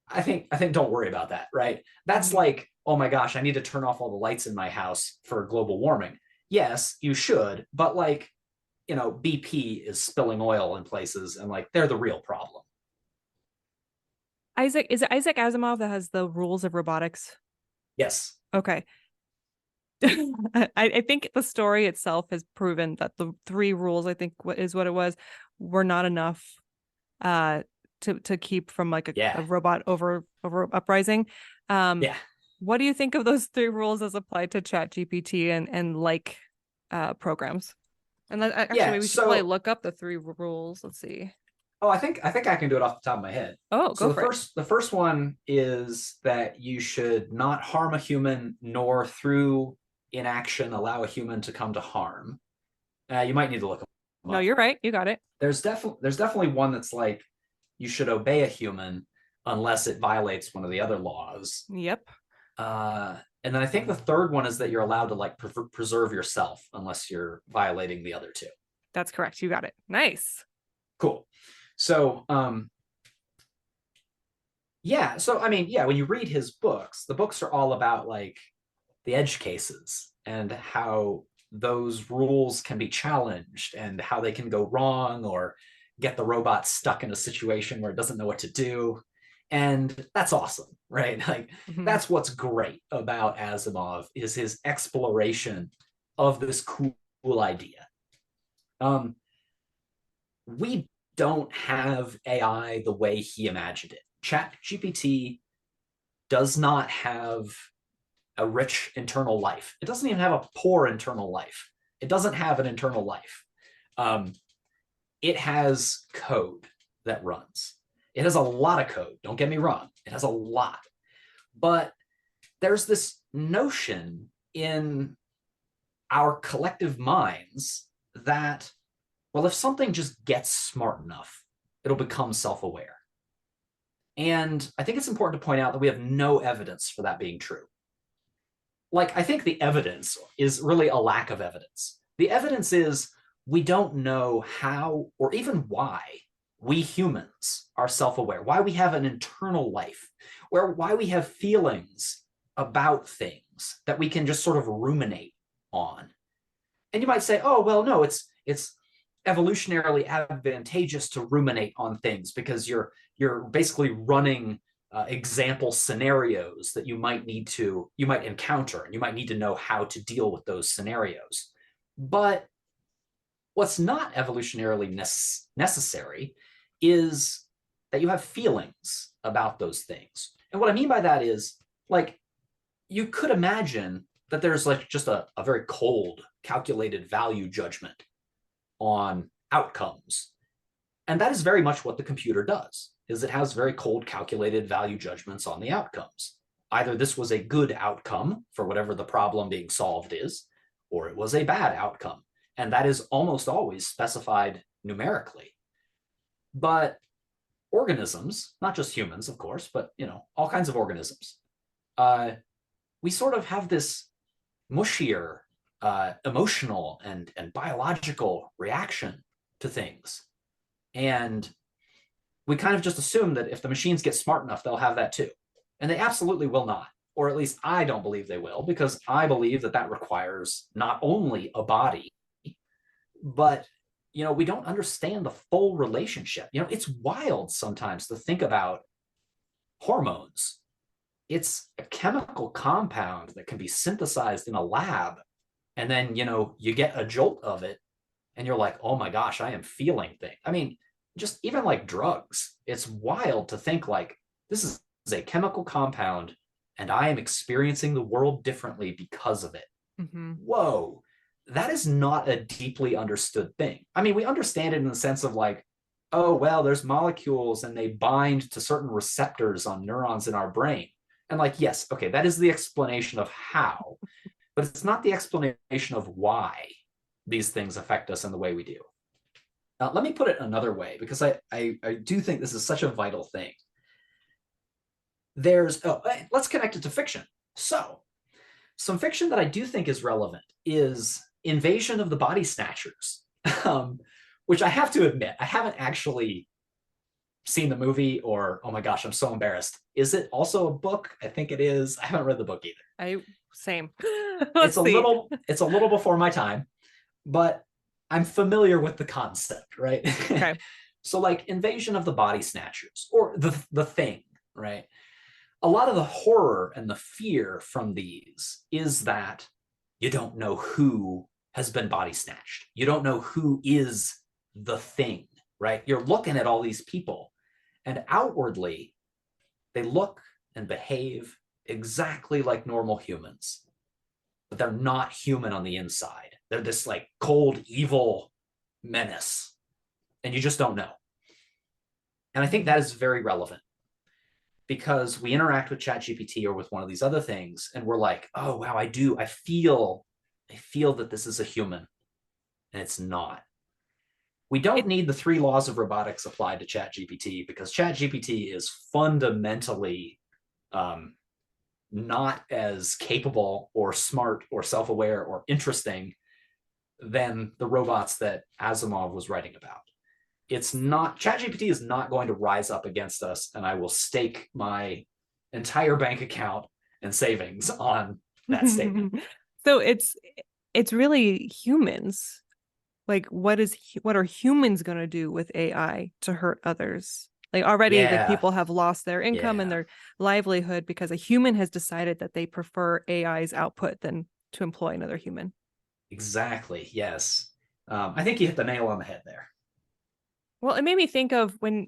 I think don't worry about that, right? That's like, oh my gosh, I need to turn off all the lights in my house for global warming. Yes, you should, but like, BP is spilling oil in places and like they're the real problem. Is it Isaac Asimov that has the rules of robotics? Yes. Okay. I think the story itself has proven that the three rules, I think is what it was, were not enough uh to keep from like Yeah. a robot over uprising. Um, Yeah. what do you think of those three rules as applied to Chat GPT and like programs? And actually, Yeah. maybe we should probably So, look up the three rules. Let's see. oh, I think I can do it off the top of my head. Oh, So go the for it. first one is that you should not harm a human, nor through inaction allow a human to come to harm. You might need to look them No, up. you're right. You got it. There's definitely one that's like you should obey a human unless it violates one of the other laws. Yep, And then I think the third one is that you're allowed to like preserve yourself unless you're violating the other two. that's correct. You got it. Nice. Cool. So yeah, so I mean, yeah, when you read his books, the books are all about like the edge cases and how those rules can be challenged and how they can go wrong or get the robot stuck in a situation where it doesn't know what to do. And that's awesome, right? Like Mhm. that's what's great about Asimov is his exploration of this cool idea. Um, we don't have AI the way he imagined it. Chat GPT does not have a rich internal life. It doesn't even have a poor internal life. It doesn't have an internal life. Um, it has code that runs. It has a lot of code. Don't get me wrong. It has a lot. But there's this notion in our collective minds that, well, if something just gets smart enough, it'll become self aware. And I think it's important to point out that we have no evidence for that being true. Like, I think the evidence is really a lack of evidence. The evidence is we don't know how or even why we humans are self aware, why we have an internal life, why we have feelings about things that we can just sort of ruminate on. And you might say, oh, well, no, it's evolutionarily advantageous to ruminate on things because you're basically running example scenarios that you might encounter, and you might need to know how to deal with those scenarios. But what's not evolutionarily necessary is that you have feelings about those things. And what I mean by that is, like, you could imagine that there's like just a very cold, calculated value judgment on outcomes. And that is very much what the computer does, is it has very cold, calculated value judgments on the outcomes. Either this was a good outcome for whatever the problem being solved is, or it was a bad outcome. And that is almost always specified numerically. But organisms, not just humans, of course, but all kinds of organisms, we sort of have this mushier emotional and biological reaction to things. And we kind of just assume that if the machines get smart enough, they'll have that too. And they absolutely will not. Or at least I don't believe they will, because I believe that that requires not only a body, but we don't understand the full relationship. It's wild sometimes to think about hormones. It's a chemical compound that can be synthesized in a lab, and then you get a jolt of it and you're like, oh my gosh, I am feeling things. I mean, just even like drugs, it's wild to think like this is a chemical compound, and I am experiencing the world differently because of it. Mm-hmm. Whoa, that is not a deeply understood thing. I mean, we understand it in the sense of like, oh, well, there's molecules and they bind to certain receptors on neurons in our brain. And like, yes, okay, that is the explanation of how, but it's not the explanation of why these things affect us in the way we do. Let me put it another way, because I do think this is such a vital thing. Let's connect it to fiction. So, some fiction that I do think is relevant is Invasion of the Body Snatchers, which I have to admit, I haven't actually seen the movie, or, oh my gosh, I'm so embarrassed. Is it also a book? I think it is. I haven't read the book either. Same. It's a little before my time, but I'm familiar with the concept, right? Okay. So like Invasion of the Body Snatchers, or the Thing, right? A lot of the horror and the fear from these is that you don't know who has been body snatched. You don't know who is the thing, right? You're looking at all these people, and outwardly, they look and behave exactly like normal humans, but they're not human on the inside. They're this like cold, evil menace, and you just don't know. And I think that is very relevant, because we interact with ChatGPT or with one of these other things, and we're like, oh wow, I feel that this is a human, and it's not. We don't need the 3 laws of robotics applied to ChatGPT, because ChatGPT is fundamentally not as capable or smart or self-aware or interesting than the robots that Asimov was writing about. It's not, ChatGPT is not going to rise up against us, and I will stake my entire bank account and savings on that statement. So it's really humans. Like, what are humans going to do with AI to hurt others? Like, already, like, Yeah. people have lost their income and Yeah. their livelihood because a human has decided that they prefer AI's output than to employ another human. Exactly. Yes. I think you hit the nail on the head there. Well, it made me think of when,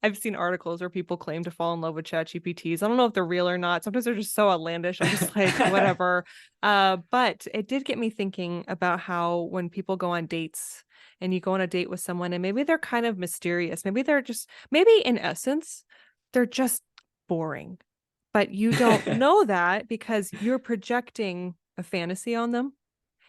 I've seen articles where people claim to fall in love with ChatGPTs. I don't know if they're real or not. Sometimes they're just so outlandish. I'm just like, whatever. But it did get me thinking about how when people go on dates and you go on a date with someone and maybe they're kind of mysterious, maybe in essence, they're just boring. But you don't know that because you're projecting a fantasy on them.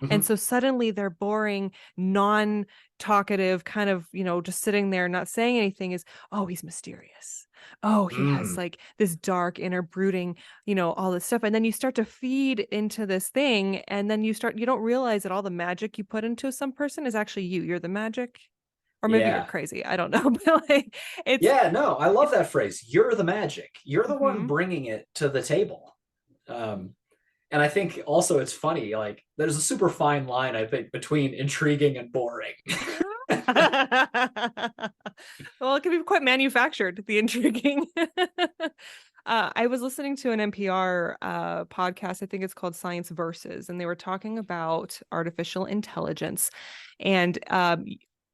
And Mm-hmm. so suddenly they're boring, non-talkative, kind of, just sitting there, not saying anything is, oh, he's mysterious. Oh, he has like this dark inner brooding, all this stuff. And then you start to feed into this thing. And then you don't realize that all the magic you put into some person is actually you. You're the magic. Or maybe you're Yeah. crazy. I don't know. But like Yeah, no, I love that phrase. You're the magic. You're the one Mhm. bringing it to the table. And I think also it's funny, like there's a super fine line, I think, between intriguing and boring. Well, it can be quite manufactured, the intriguing. I was listening to an NPR podcast. I think it's called Science Versus, and they were talking about artificial intelligence. And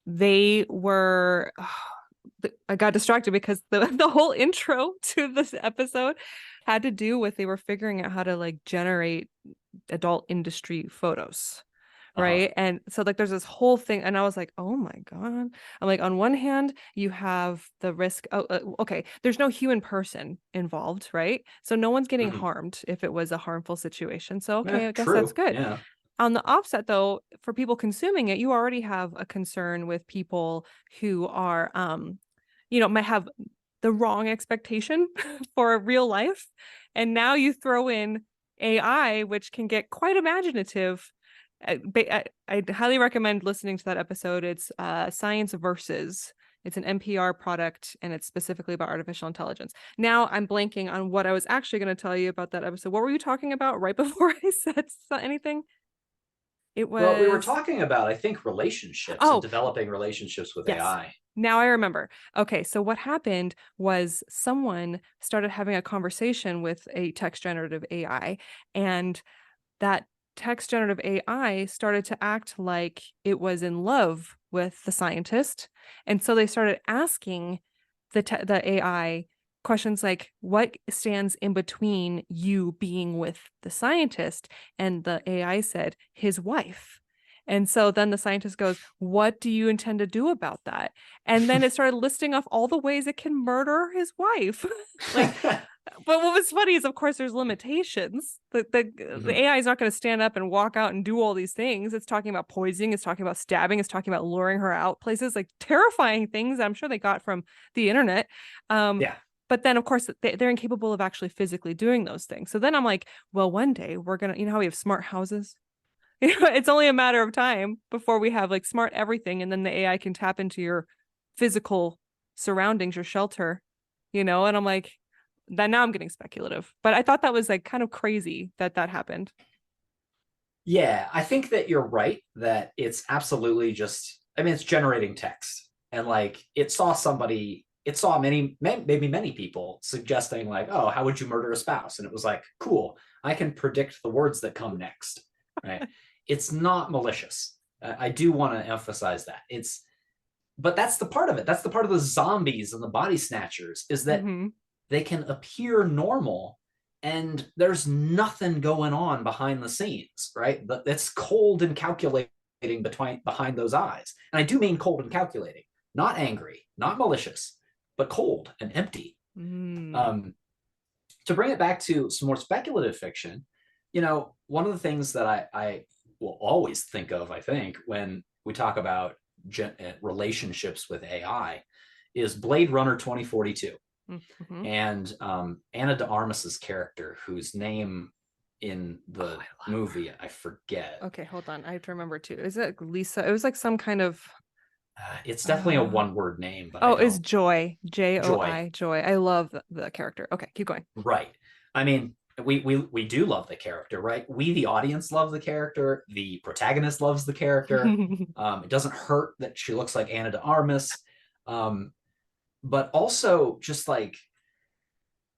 they were, I got distracted because the whole intro to this episode had to do with they were figuring out how to like generate adult industry photos. Uh-huh. Right. And so like there's this whole thing. And I was like, oh my God. I'm like, on one hand, you have the risk. Oh, okay. There's no human person involved. Right. So no one's getting Mm-hmm. harmed if it was a harmful situation. So, okay, I guess that's True. good. Yeah. On the offset, though, for people consuming it, you already have a concern with people who are, might have the wrong expectation for real life. And now you throw in AI, which can get quite imaginative. I highly recommend listening to that episode. It's Science Versus. It's an NPR product, and it's specifically about artificial intelligence. Now I'm blanking on what I was actually going to tell you about that episode. What were you talking about right before I said anything? It Well, we were was, talking about, I think, relationships and oh, developing relationships with yes. AI. Now I remember. Okay, so what happened was someone started having a conversation with a text generative AI, and that text generative AI started to act like it was in love with the scientist. And so they started asking the AI questions like, what stands in between you being with the scientist? And the AI said, his wife. And so then the scientist goes, what do you intend to do about that? And then it started listing off all the ways it can murder his wife. Like, but what was funny is, of course, there's limitations. The AI is not going to stand up and walk out and do all these things. It's talking about poisoning. It's talking about stabbing. It's talking about luring her out places, like terrifying things that I'm sure they got from the internet. Yeah. But then, of course, they're incapable of actually physically doing those things. So then I'm like, well, one day we're going to, you know how we have smart houses? It's only a matter of time before we have like smart everything. And then the AI can tap into your physical surroundings, your shelter, you know? And I'm like, that now I'm getting speculative. But I thought that was like kind of crazy that that happened. Yeah, I think that you're right that it's absolutely just, I mean, it's generating text. And like it saw somebody, it saw maybe many people suggesting, like, oh, how would you murder a spouse? And it was like, cool, I can predict the words that come next. Right. It's not malicious. I do want to emphasize that. But that's the part of it. That's the part of the zombies and the body snatchers, is that they can appear normal and there's nothing going on behind the scenes, right? But it's cold and calculating behind those eyes. And I do mean cold and calculating, not angry, not malicious, but cold and empty. To bring it back to some more speculative fiction, one of the things that I will always think of, I think, when we talk about relationships with AI is Blade Runner 2042. And Anna de Armas's character, whose name in the movie I forget. Okay, hold on. I have to remember too. Is it Lisa? It was like some kind of. It's definitely a one-word name, but it's Joy. Joy. Joy. I love the character. Okay, keep going. Right. I mean, we do love the character, right? We, the audience, love the character. The protagonist loves the character. It doesn't hurt that she looks like Anna de Armas. But also just like,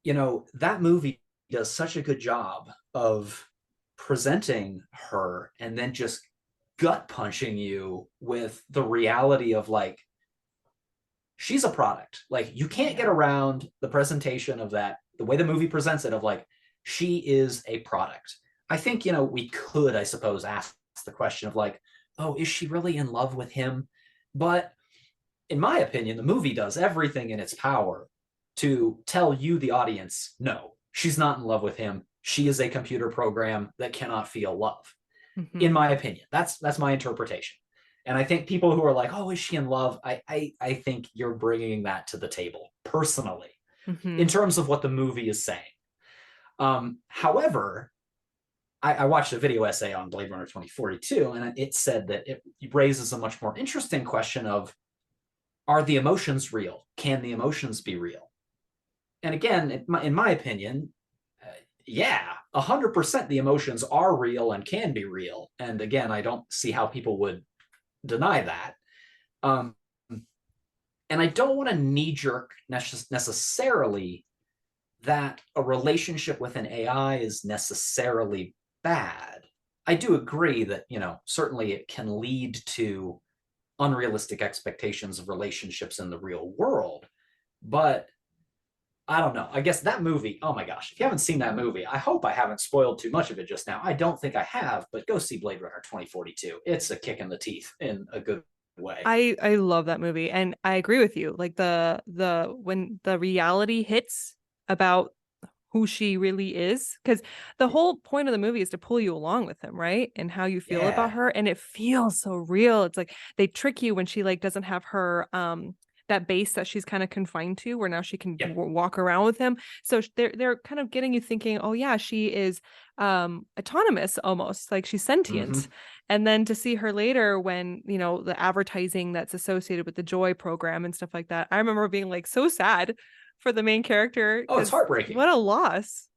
that movie does such a good job of presenting her and then just gut punching you with the reality of like, she's a product. Like, you can't get around the presentation of that, the way the movie presents it, of like, she is a product. I think, we could, I suppose, ask the question of like, oh, is she really in love with him? But in my opinion, the movie does everything in its power to tell you, the audience, no, she's not in love with him. She is a computer program that cannot feel love. In my opinion, that's my interpretation. And I think people who are like, oh, is she in love? I think you're bringing that to the table personally, in terms of what the movie is saying. However, I watched a video essay on Blade Runner 2042, and it said that it raises a much more interesting question of, are the emotions real? Can the emotions be real? And again, in my opinion, yeah, 100% the emotions are real and can be real. And again, I don't see how people would deny that. And I don't want to knee-jerk necessarily that a relationship with an AI is necessarily bad. I do agree that, certainly it can lead to unrealistic expectations of relationships in the real world. But I don't know. I guess that movie, oh my gosh, if you haven't seen that movie, I hope I haven't spoiled too much of it just now. I don't think I have, but go see Blade Runner 2042. It's a kick in the teeth in a good way. I love that movie, and I agree with you. Like the when the reality hits about who she really is, because the whole point of the movie is to pull you along with him, right? And how you feel about her, and it feels so real. It's like they trick you when she like doesn't have her that base that she's kind of confined to, where now she can walk around with him. So they're kind of getting you thinking, oh yeah, she is autonomous, almost like she's sentient. And then to see her later when, the advertising that's associated with the Joy program and stuff like that, I remember being like so sad for the main character. Oh, it's heartbreaking. What a loss.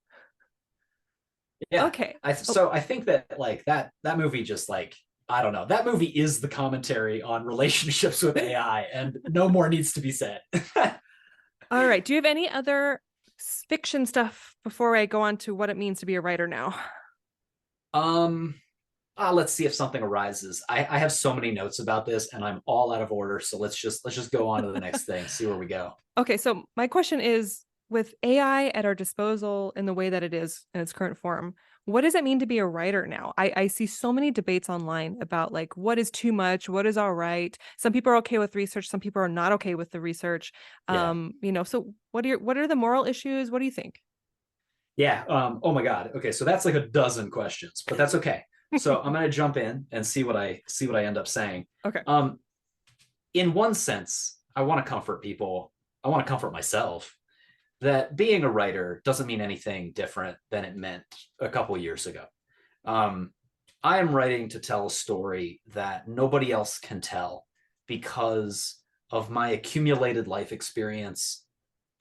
Yeah. Okay. So I think that like that movie just like, I don't know, that movie is the commentary on relationships with AI, and no more needs to be said. All right. Do you have any other fiction stuff before I go on to what it means to be a writer now? Let's see if something arises. I have so many notes about this and I'm all out of order. So let's just go on to the next thing, see where we go. Okay. So my question is, with AI at our disposal in the way that it is in its current form, what does it mean to be a writer now? I see so many debates online about like what is too much, what is all right. Some people are okay with research, some people are not okay with the research. Yeah. So what are the moral issues? What do you think? Yeah. Oh my God. Okay. So that's like a dozen questions, but that's okay. So I'm gonna jump in and see what I end up saying. Okay. Um, in one sense, I want to comfort people. I want to comfort myself that being a writer doesn't mean anything different than it meant a couple years ago. Um, I am writing to tell a story that nobody else can tell because of my accumulated life experience,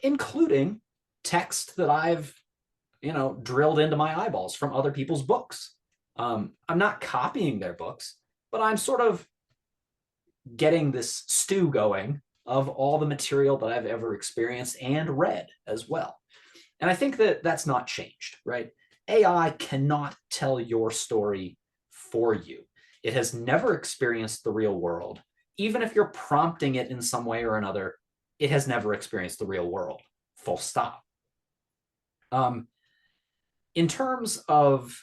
including text that I've, drilled into my eyeballs from other people's books. I'm not copying their books, but I'm sort of getting this stew going of all the material that I've ever experienced and read as well. And I think that that's not changed, right? AI cannot tell your story for you. It has never experienced the real world. Even if you're prompting it in some way or another, it has never experienced the real world, full stop. Um, in terms of,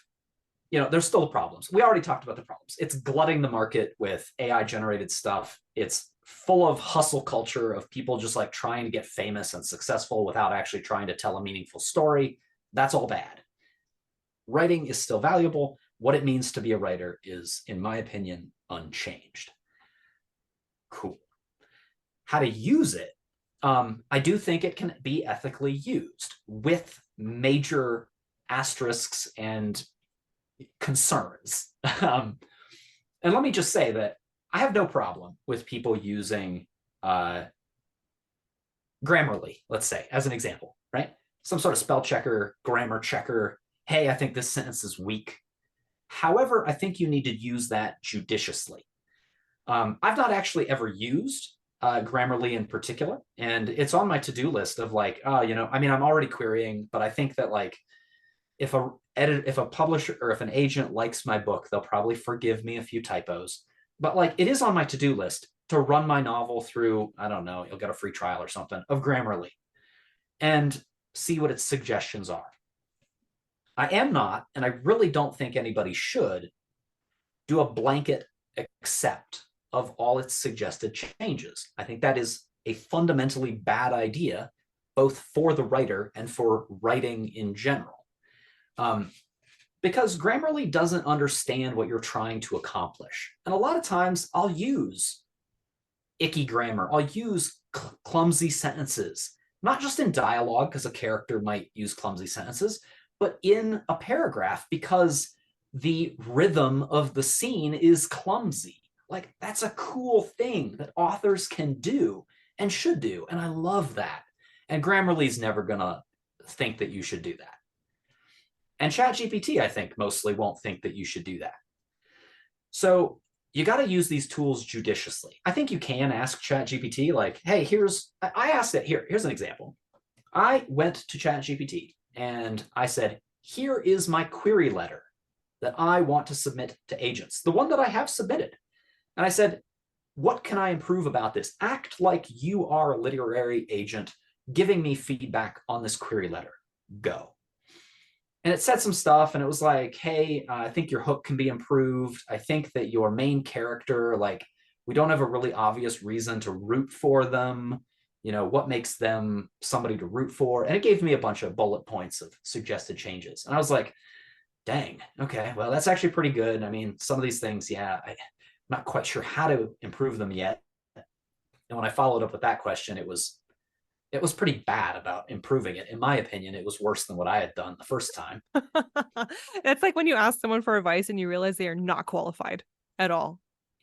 there's still problems. We already talked about the problems. It's glutting the market with AI generated stuff. It's full of hustle culture of people just like trying to get famous and successful without actually trying to tell a meaningful story. That's all bad. Writing is still valuable. What it means to be a writer is, in my opinion, unchanged. Cool. How to use it? I do think it can be ethically used with major asterisks and concerns. And let me just say that I have no problem with people using Grammarly, let's say, as an example, right? Some sort of spell checker, grammar checker. Hey, I think this sentence is weak. However, I think you need to use that judiciously. I've not actually ever used Grammarly in particular, and it's on my to-do list of like, I'm already querying, but I think that like if a publisher or if an agent likes my book, they'll probably forgive me a few typos. But like it is on my to-do list to run my novel through, I don't know, you'll get a free trial or something of Grammarly and see what its suggestions are. I am not, and I really don't think anybody should do a blanket accept of all its suggested changes. I think that is a fundamentally bad idea, both for the writer and for writing in general. Because Grammarly doesn't understand what you're trying to accomplish. And a lot of times I'll use icky grammar. I'll use clumsy sentences, not just in dialogue because a character might use clumsy sentences, but in a paragraph because the rhythm of the scene is clumsy. Like that's a cool thing that authors can do and should do. And I love that. And Grammarly's never going to think that you should do that. And ChatGPT, I think, mostly won't think that you should do that. So you got to use these tools judiciously. I think you can ask ChatGPT, like, hey, I asked it, here's an example. I went to ChatGPT and I said, here is my query letter that I want to submit to agents, the one that I have submitted. And I said, what can I improve about this? Act like you are a literary agent giving me feedback on this query letter. Go. And it said some stuff and it was like, hey, I think your hook can be improved. I think that your main character, like, we don't have a really obvious reason to root for them. What makes them somebody to root for? And it gave me a bunch of bullet points of suggested changes. And I was like, dang, okay, well, that's actually pretty good. I mean, some of these things, yeah, I'm not quite sure how to improve them yet. And when I followed up with that question, it was pretty bad about improving it. In my opinion, it was worse than what I had done the first time. That's like when you ask someone for advice and you realize they are not qualified at all.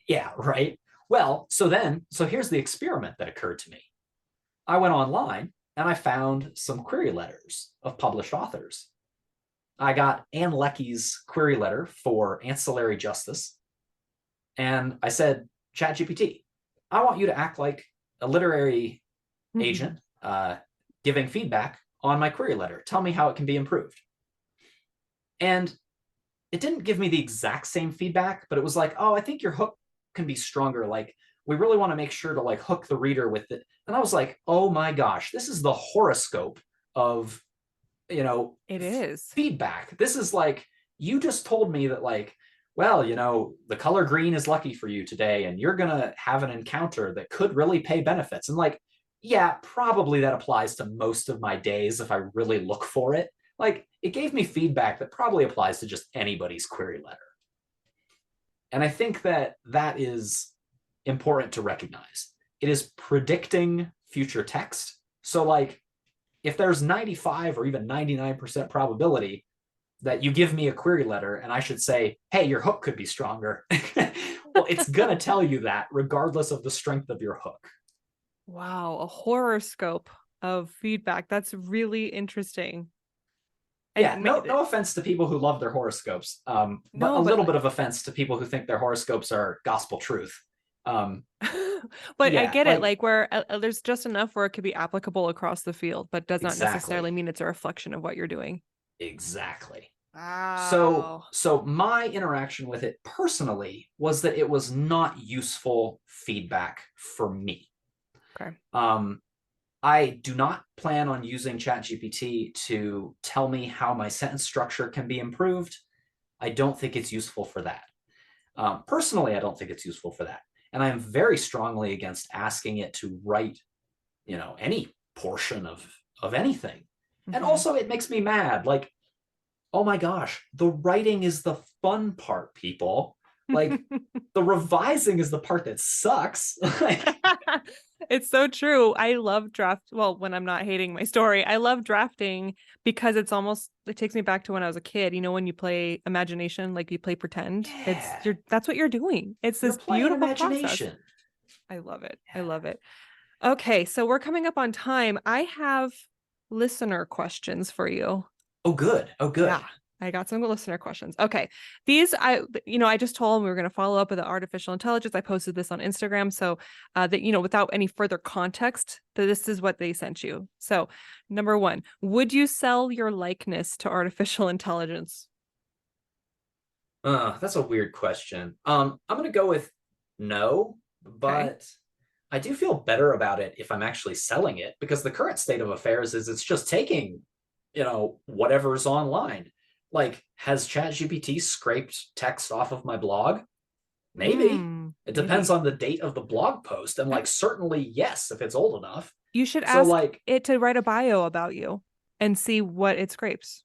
Yeah, right. Well, so here's the experiment that occurred to me. I went online and I found some query letters of published authors. I got Anne Leckie's query letter for Ancillary Justice. And I said, ChatGPT, I want you to act like a literary agent giving feedback on my query letter. Tell me how it can be improved. And it didn't give me the exact same feedback, but it was like, oh, I think your hook can be stronger. Like, we really want to make sure to like hook the reader with it. And I was like, oh my gosh, this is the horoscope of, you know, It is. feedback. This is like, you just told me that, like, well, the color green is lucky for you today, and you're going to have an encounter that could really pay benefits. And like, yeah, probably that applies to most of my days if I really look for it. Like, it gave me feedback that probably applies to just anybody's query letter. And I think that that is important to recognize. It is predicting future text. So, like, if there's 95 or even 99% probability that you give me a query letter and I should say, hey, your hook could be stronger, well, it's going to tell you that regardless of the strength of your hook. Wow, a horoscope of feedback. That's really interesting. Yeah, no offense to people who love their horoscopes, but a no, little but bit of offense to people who think their horoscopes are gospel truth. but I Yeah, get it. like, Like where there's just enough where it could be applicable across the field, but does not necessarily exactly, mean it's a reflection of what you're doing. exactly. So, Wow. so my interaction with it personally was that it was not useful feedback for me. Okay. I do not plan on using ChatGPT to tell me how my sentence structure can be improved. I don't think it's useful for that. Personally, I don't think it's useful for that. And I am very strongly against asking it to write, any portion of anything. And Mm-hmm. also, it makes me mad. Like, oh my gosh, the writing is the fun part, people. Like, the revising is the part that sucks. Like, It's so true. I love draft. Well, when I'm not hating my story, I love drafting because it takes me back to when I was a kid. You know, when you play imagination, like you play pretend, yeah, that's what you're doing. It's you're this playing beautiful process. imagination. I love it. I Yeah. love it. Okay, so we're coming up on time. I have listener questions for you. Oh, good. Oh, Yeah, good. I got some listener questions. Okay. I just told them we were going to follow up with the artificial intelligence. I posted this on Instagram. So without any further context, this is what they sent you. So number one, would you sell your likeness to artificial intelligence? That's a weird question. I'm gonna go with no, Okay. but I do feel better about it if I'm actually selling it, because the current state of affairs is it's just taking, whatever's online. Like, has ChatGPT scraped text off of my blog? Maybe. It depends Maybe. on the date of the blog post. And like, certainly yes, if it's old enough. You should So ask like it to write a bio about you and see what it scrapes.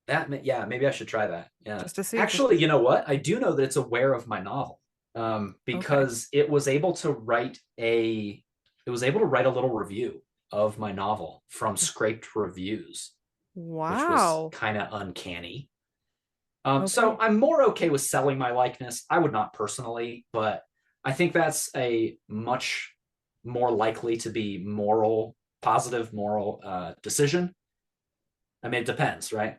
that, yeah, maybe I should try that. Yeah. Just to see. Actually, you know what? I do know that it's aware of my novel. Okay. Because it was able to write a little review of my novel from scraped reviews, which was Wow. kind of uncanny. So Okay. I'm more okay with selling my likeness. I would not personally, but I think that's a much more likely to be positive moral decision. I mean, it depends, right?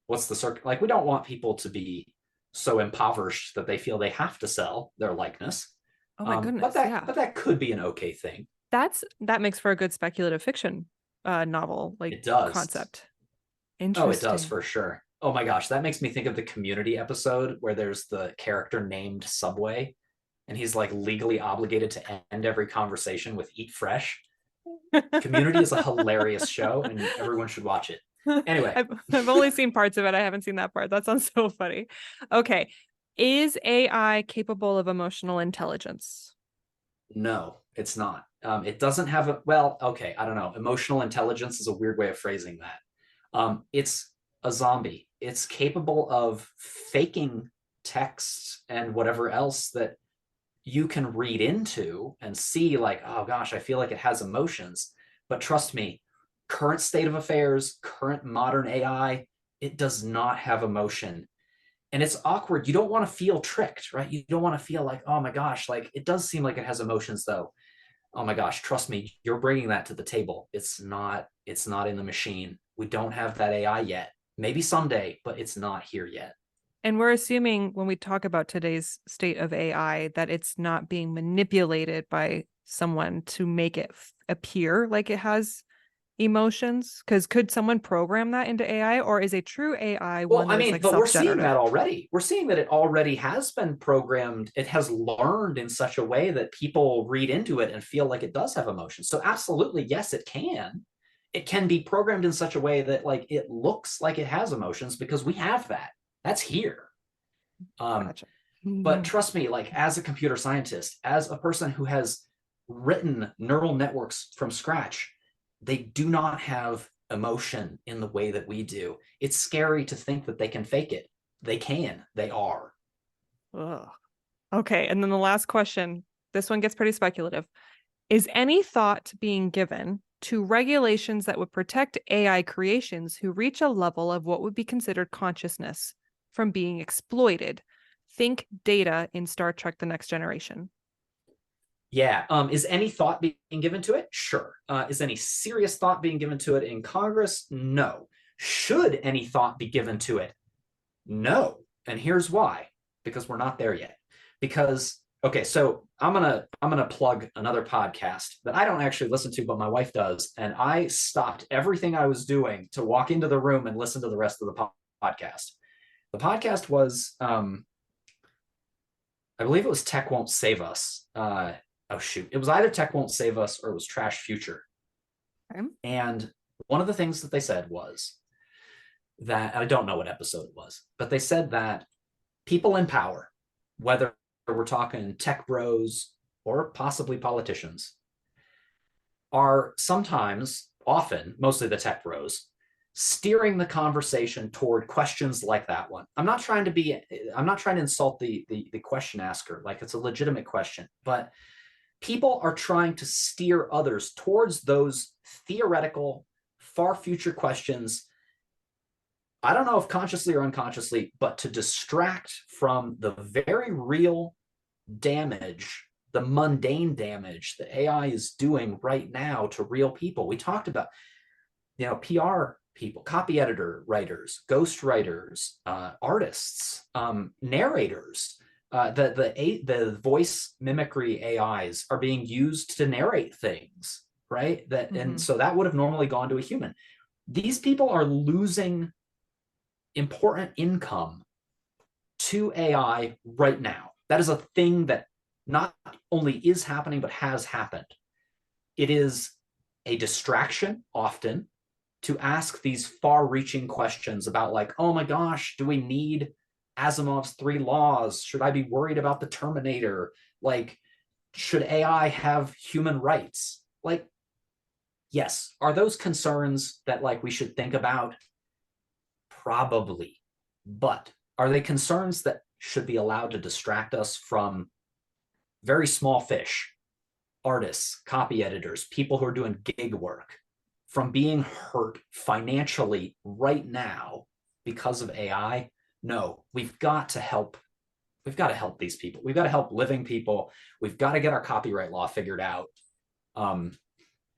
What's the circle? Like, we don't want people to be so impoverished that they feel they have to sell their likeness. Oh my But goodness. that Yeah. but that could be an okay thing. That makes for a good speculative fiction novel like It does. concept. Oh, it does Interesting. for sure. Oh my gosh, that makes me think of the Community episode where there's the character named Subway, and he's like legally obligated to end every conversation with "Eat fresh." Community is a hilarious show, and everyone should watch it. Anyway, I've only seen parts of it. I haven't seen that part. That sounds so funny. Okay. Is AI capable of emotional intelligence? no, it's not. It doesn't have well, okay, I don't know. Emotional intelligence is a weird way of phrasing that. It's a zombie. It's capable of faking text and whatever else that you can read into and see, like, oh gosh, I feel like it has emotions. But trust me, current state of affairs, current modern AI, it does not have emotion. And it's awkward. You don't want to feel tricked, right? You don't want to feel like, oh my gosh, like, it does seem like it has emotions though. Oh my gosh, trust me, you're bringing that to the table. It's not in the machine. We don't have that AI yet. Maybe someday, but it's not here yet. And we're assuming when we talk about today's state of AI that it's not being manipulated by someone to make it appear like it has emotions. Because could someone program that into AI, or is a true AI Well, one I that is mean, like but we're seeing self-generative? that already. We're seeing that it already has been programmed. It has learned in such a way that people read into it and feel like it does have emotions. So absolutely, yes, it can. it can be programmed in such a way that like it looks like it has emotions because we have that. That's here. Gotcha. But trust me, like as a computer scientist, as a person who has written neural networks from scratch, they do not have emotion in the way that we do. It's scary to think that they can fake it. They can, they are. Ugh. Okay. And then the last question, this one gets pretty speculative. Is any thought being given to regulations that would protect AI creations who reach a level of what would be considered consciousness from being exploited? Think Data in Star Trek: The Next Generation. Yeah. Is any thought being given to it? Sure. Is any serious thought being given to it in Congress? No. Should any thought be given to it? No. And here's why. Because we're not there yet. Because okay, so I'm gonna plug another podcast that I don't actually listen to, but my wife does, and I stopped everything I was doing to walk into the room and listen to the rest of the podcast. The podcast was, I believe it was Tech Won't Save Us. Oh shoot, it was either Tech Won't Save Us or it was Trash Future. Okay. And one of the things that they said was that, I don't know what episode it was, but they said that people in power, whether we're talking tech bros or possibly politicians, are sometimes, often, mostly the tech bros, steering the conversation toward questions like that one. I'm not trying to insult the question asker, like it's a legitimate question, but people are trying to steer others towards those theoretical, far future questions. I don't know if consciously or unconsciously, but to distract from the very real damage, the mundane damage that AI is doing right now to real people. We talked about, PR people, copy editor writers, ghost writers, artists, narrators. The voice mimicry AIs are being used to narrate things, right? And so that would have normally gone to a human. These people are losing important income to AI right now. That is a thing that not only is happening, but has happened. It is a distraction often to ask these far-reaching questions about like, oh my gosh, do we need Asimov's 3 laws? Should I be worried about the Terminator? Like, should AI have human rights? Like, yes. Are those concerns that like we should think about? Probably. But are they concerns that should be allowed to distract us from very small fish, artists, copy editors, people who are doing gig work, from being hurt financially right now because of AI? No, we've got to help. We've got to help these people. We've got to help living people. We've got to get our copyright law figured out.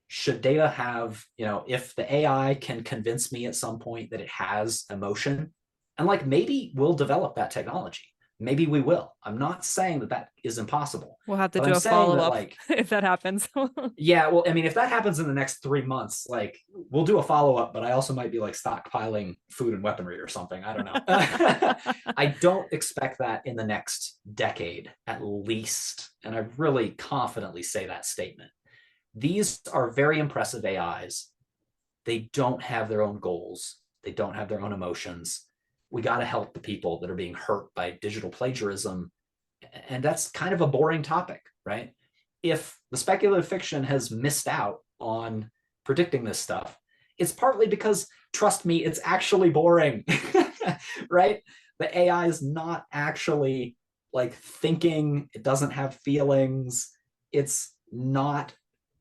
Should data have, if the AI can convince me at some point that it has emotion, and like maybe we'll develop that technology. Maybe we will. I'm not saying that is impossible. We'll have to but do I'm a saying follow-up like, if that happens. yeah, well, I mean, if that happens in the next 3 months, like we'll do a follow-up, but I also might be like stockpiling food and weaponry or something. I don't know. I don't expect that in the next decade, at least. And I really confidently say that statement. These are very impressive AIs. They don't have their own goals. They don't have their own emotions. We got to help the people that are being hurt by digital plagiarism. And that's kind of a boring topic, right? If the speculative fiction has missed out on predicting this stuff, it's partly because, trust me, it's actually boring, right? The AI is not actually like thinking. It doesn't have feelings. It's not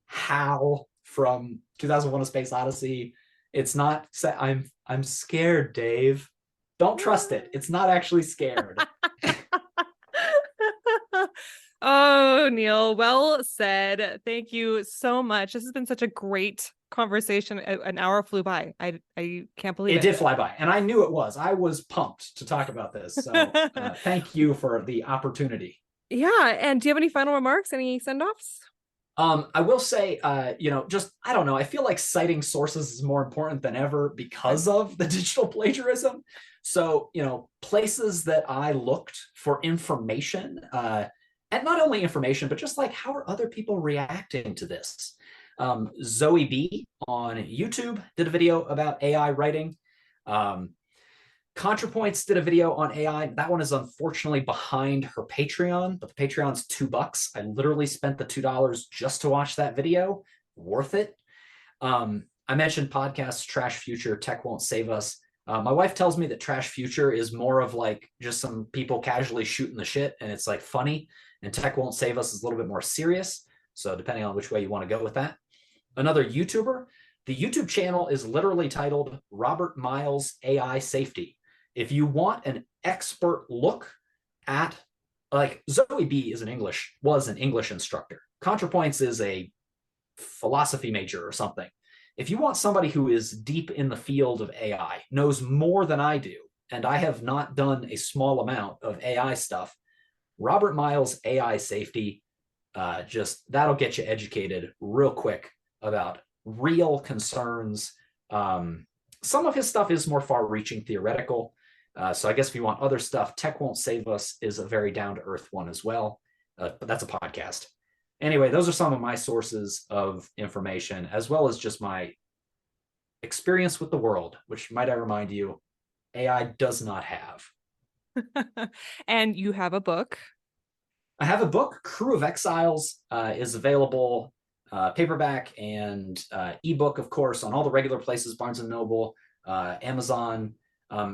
Hal from 2001: A Space Odyssey. It's not, I'm scared, Dave. Don't trust it. It's not actually scared. Oh, Neal, well said. Thank you so much. This has been such a great conversation. An hour flew by. I can't believe it. It did fly by, and I knew it was. I was pumped to talk about this. So thank you for the opportunity. Yeah. And do you have any final remarks? Any send-offs? I will say, just, I don't know, I feel like citing sources is more important than ever because of the digital plagiarism. So, places that I looked for information, and not only information, but just like, how are other people reacting to this? Zoe B on YouTube did a video about AI writing. ContraPoints did a video on AI. That one is unfortunately behind her Patreon, but the Patreon's $2. I literally spent the $2 just to watch that video. Worth it. I mentioned podcasts, Trash Future, Tech Won't Save Us. My wife tells me that Trash Future is more of like just some people casually shooting the shit, and it's like funny, and Tech Won't Save Us is a little bit more serious. So depending on which way you want to go with that. Another YouTuber, the YouTube channel is literally titled Robert Miles AI Safety. If you want an expert look at, like, Zoe B was an English instructor. ContraPoints is a philosophy major or something. If you want somebody who is deep in the field of AI, knows more than I do, and I have not done a small amount of AI stuff, Robert Miles AI Safety, just that'll get you educated real quick about real concerns. Some of his stuff is more far-reaching theoretical. So I guess if you want other stuff, Tech Won't Save Us is a very down-to-earth one as well. But that's a podcast. Anyway, those are some of my sources of information, as well as just my experience with the world, which, might I remind you, AI does not have. And you have a book. I have a book, Crew of Exiles, is available paperback and ebook, of course, on all the regular places, Barnes & Noble, Amazon.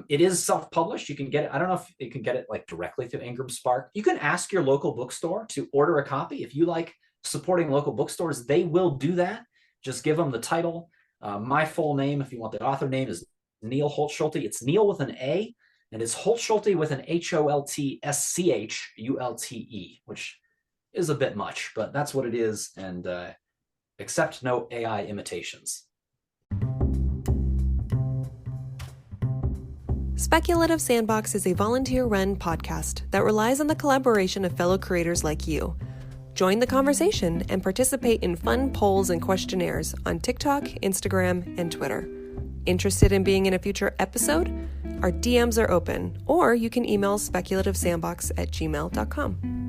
It is self-published. You can get it. I don't know if you can get it like directly through Ingram Spark. You can ask your local bookstore to order a copy. If you like supporting local bookstores, they will do that. Just give them the title. My full name, if you want the author name, is Neal Holtschulte. It's Neal with an A, and it's Holtschulte with an HOLTSCHULTE, which is a bit much, but that's what it is. And accept no AI imitations. Speculative Sandbox is a volunteer-run podcast that relies on the collaboration of fellow creators like you. Join the conversation and participate in fun polls and questionnaires on TikTok, Instagram, and Twitter. Interested in being in a future episode? Our DMs are open, or you can email speculativesandbox@gmail.com.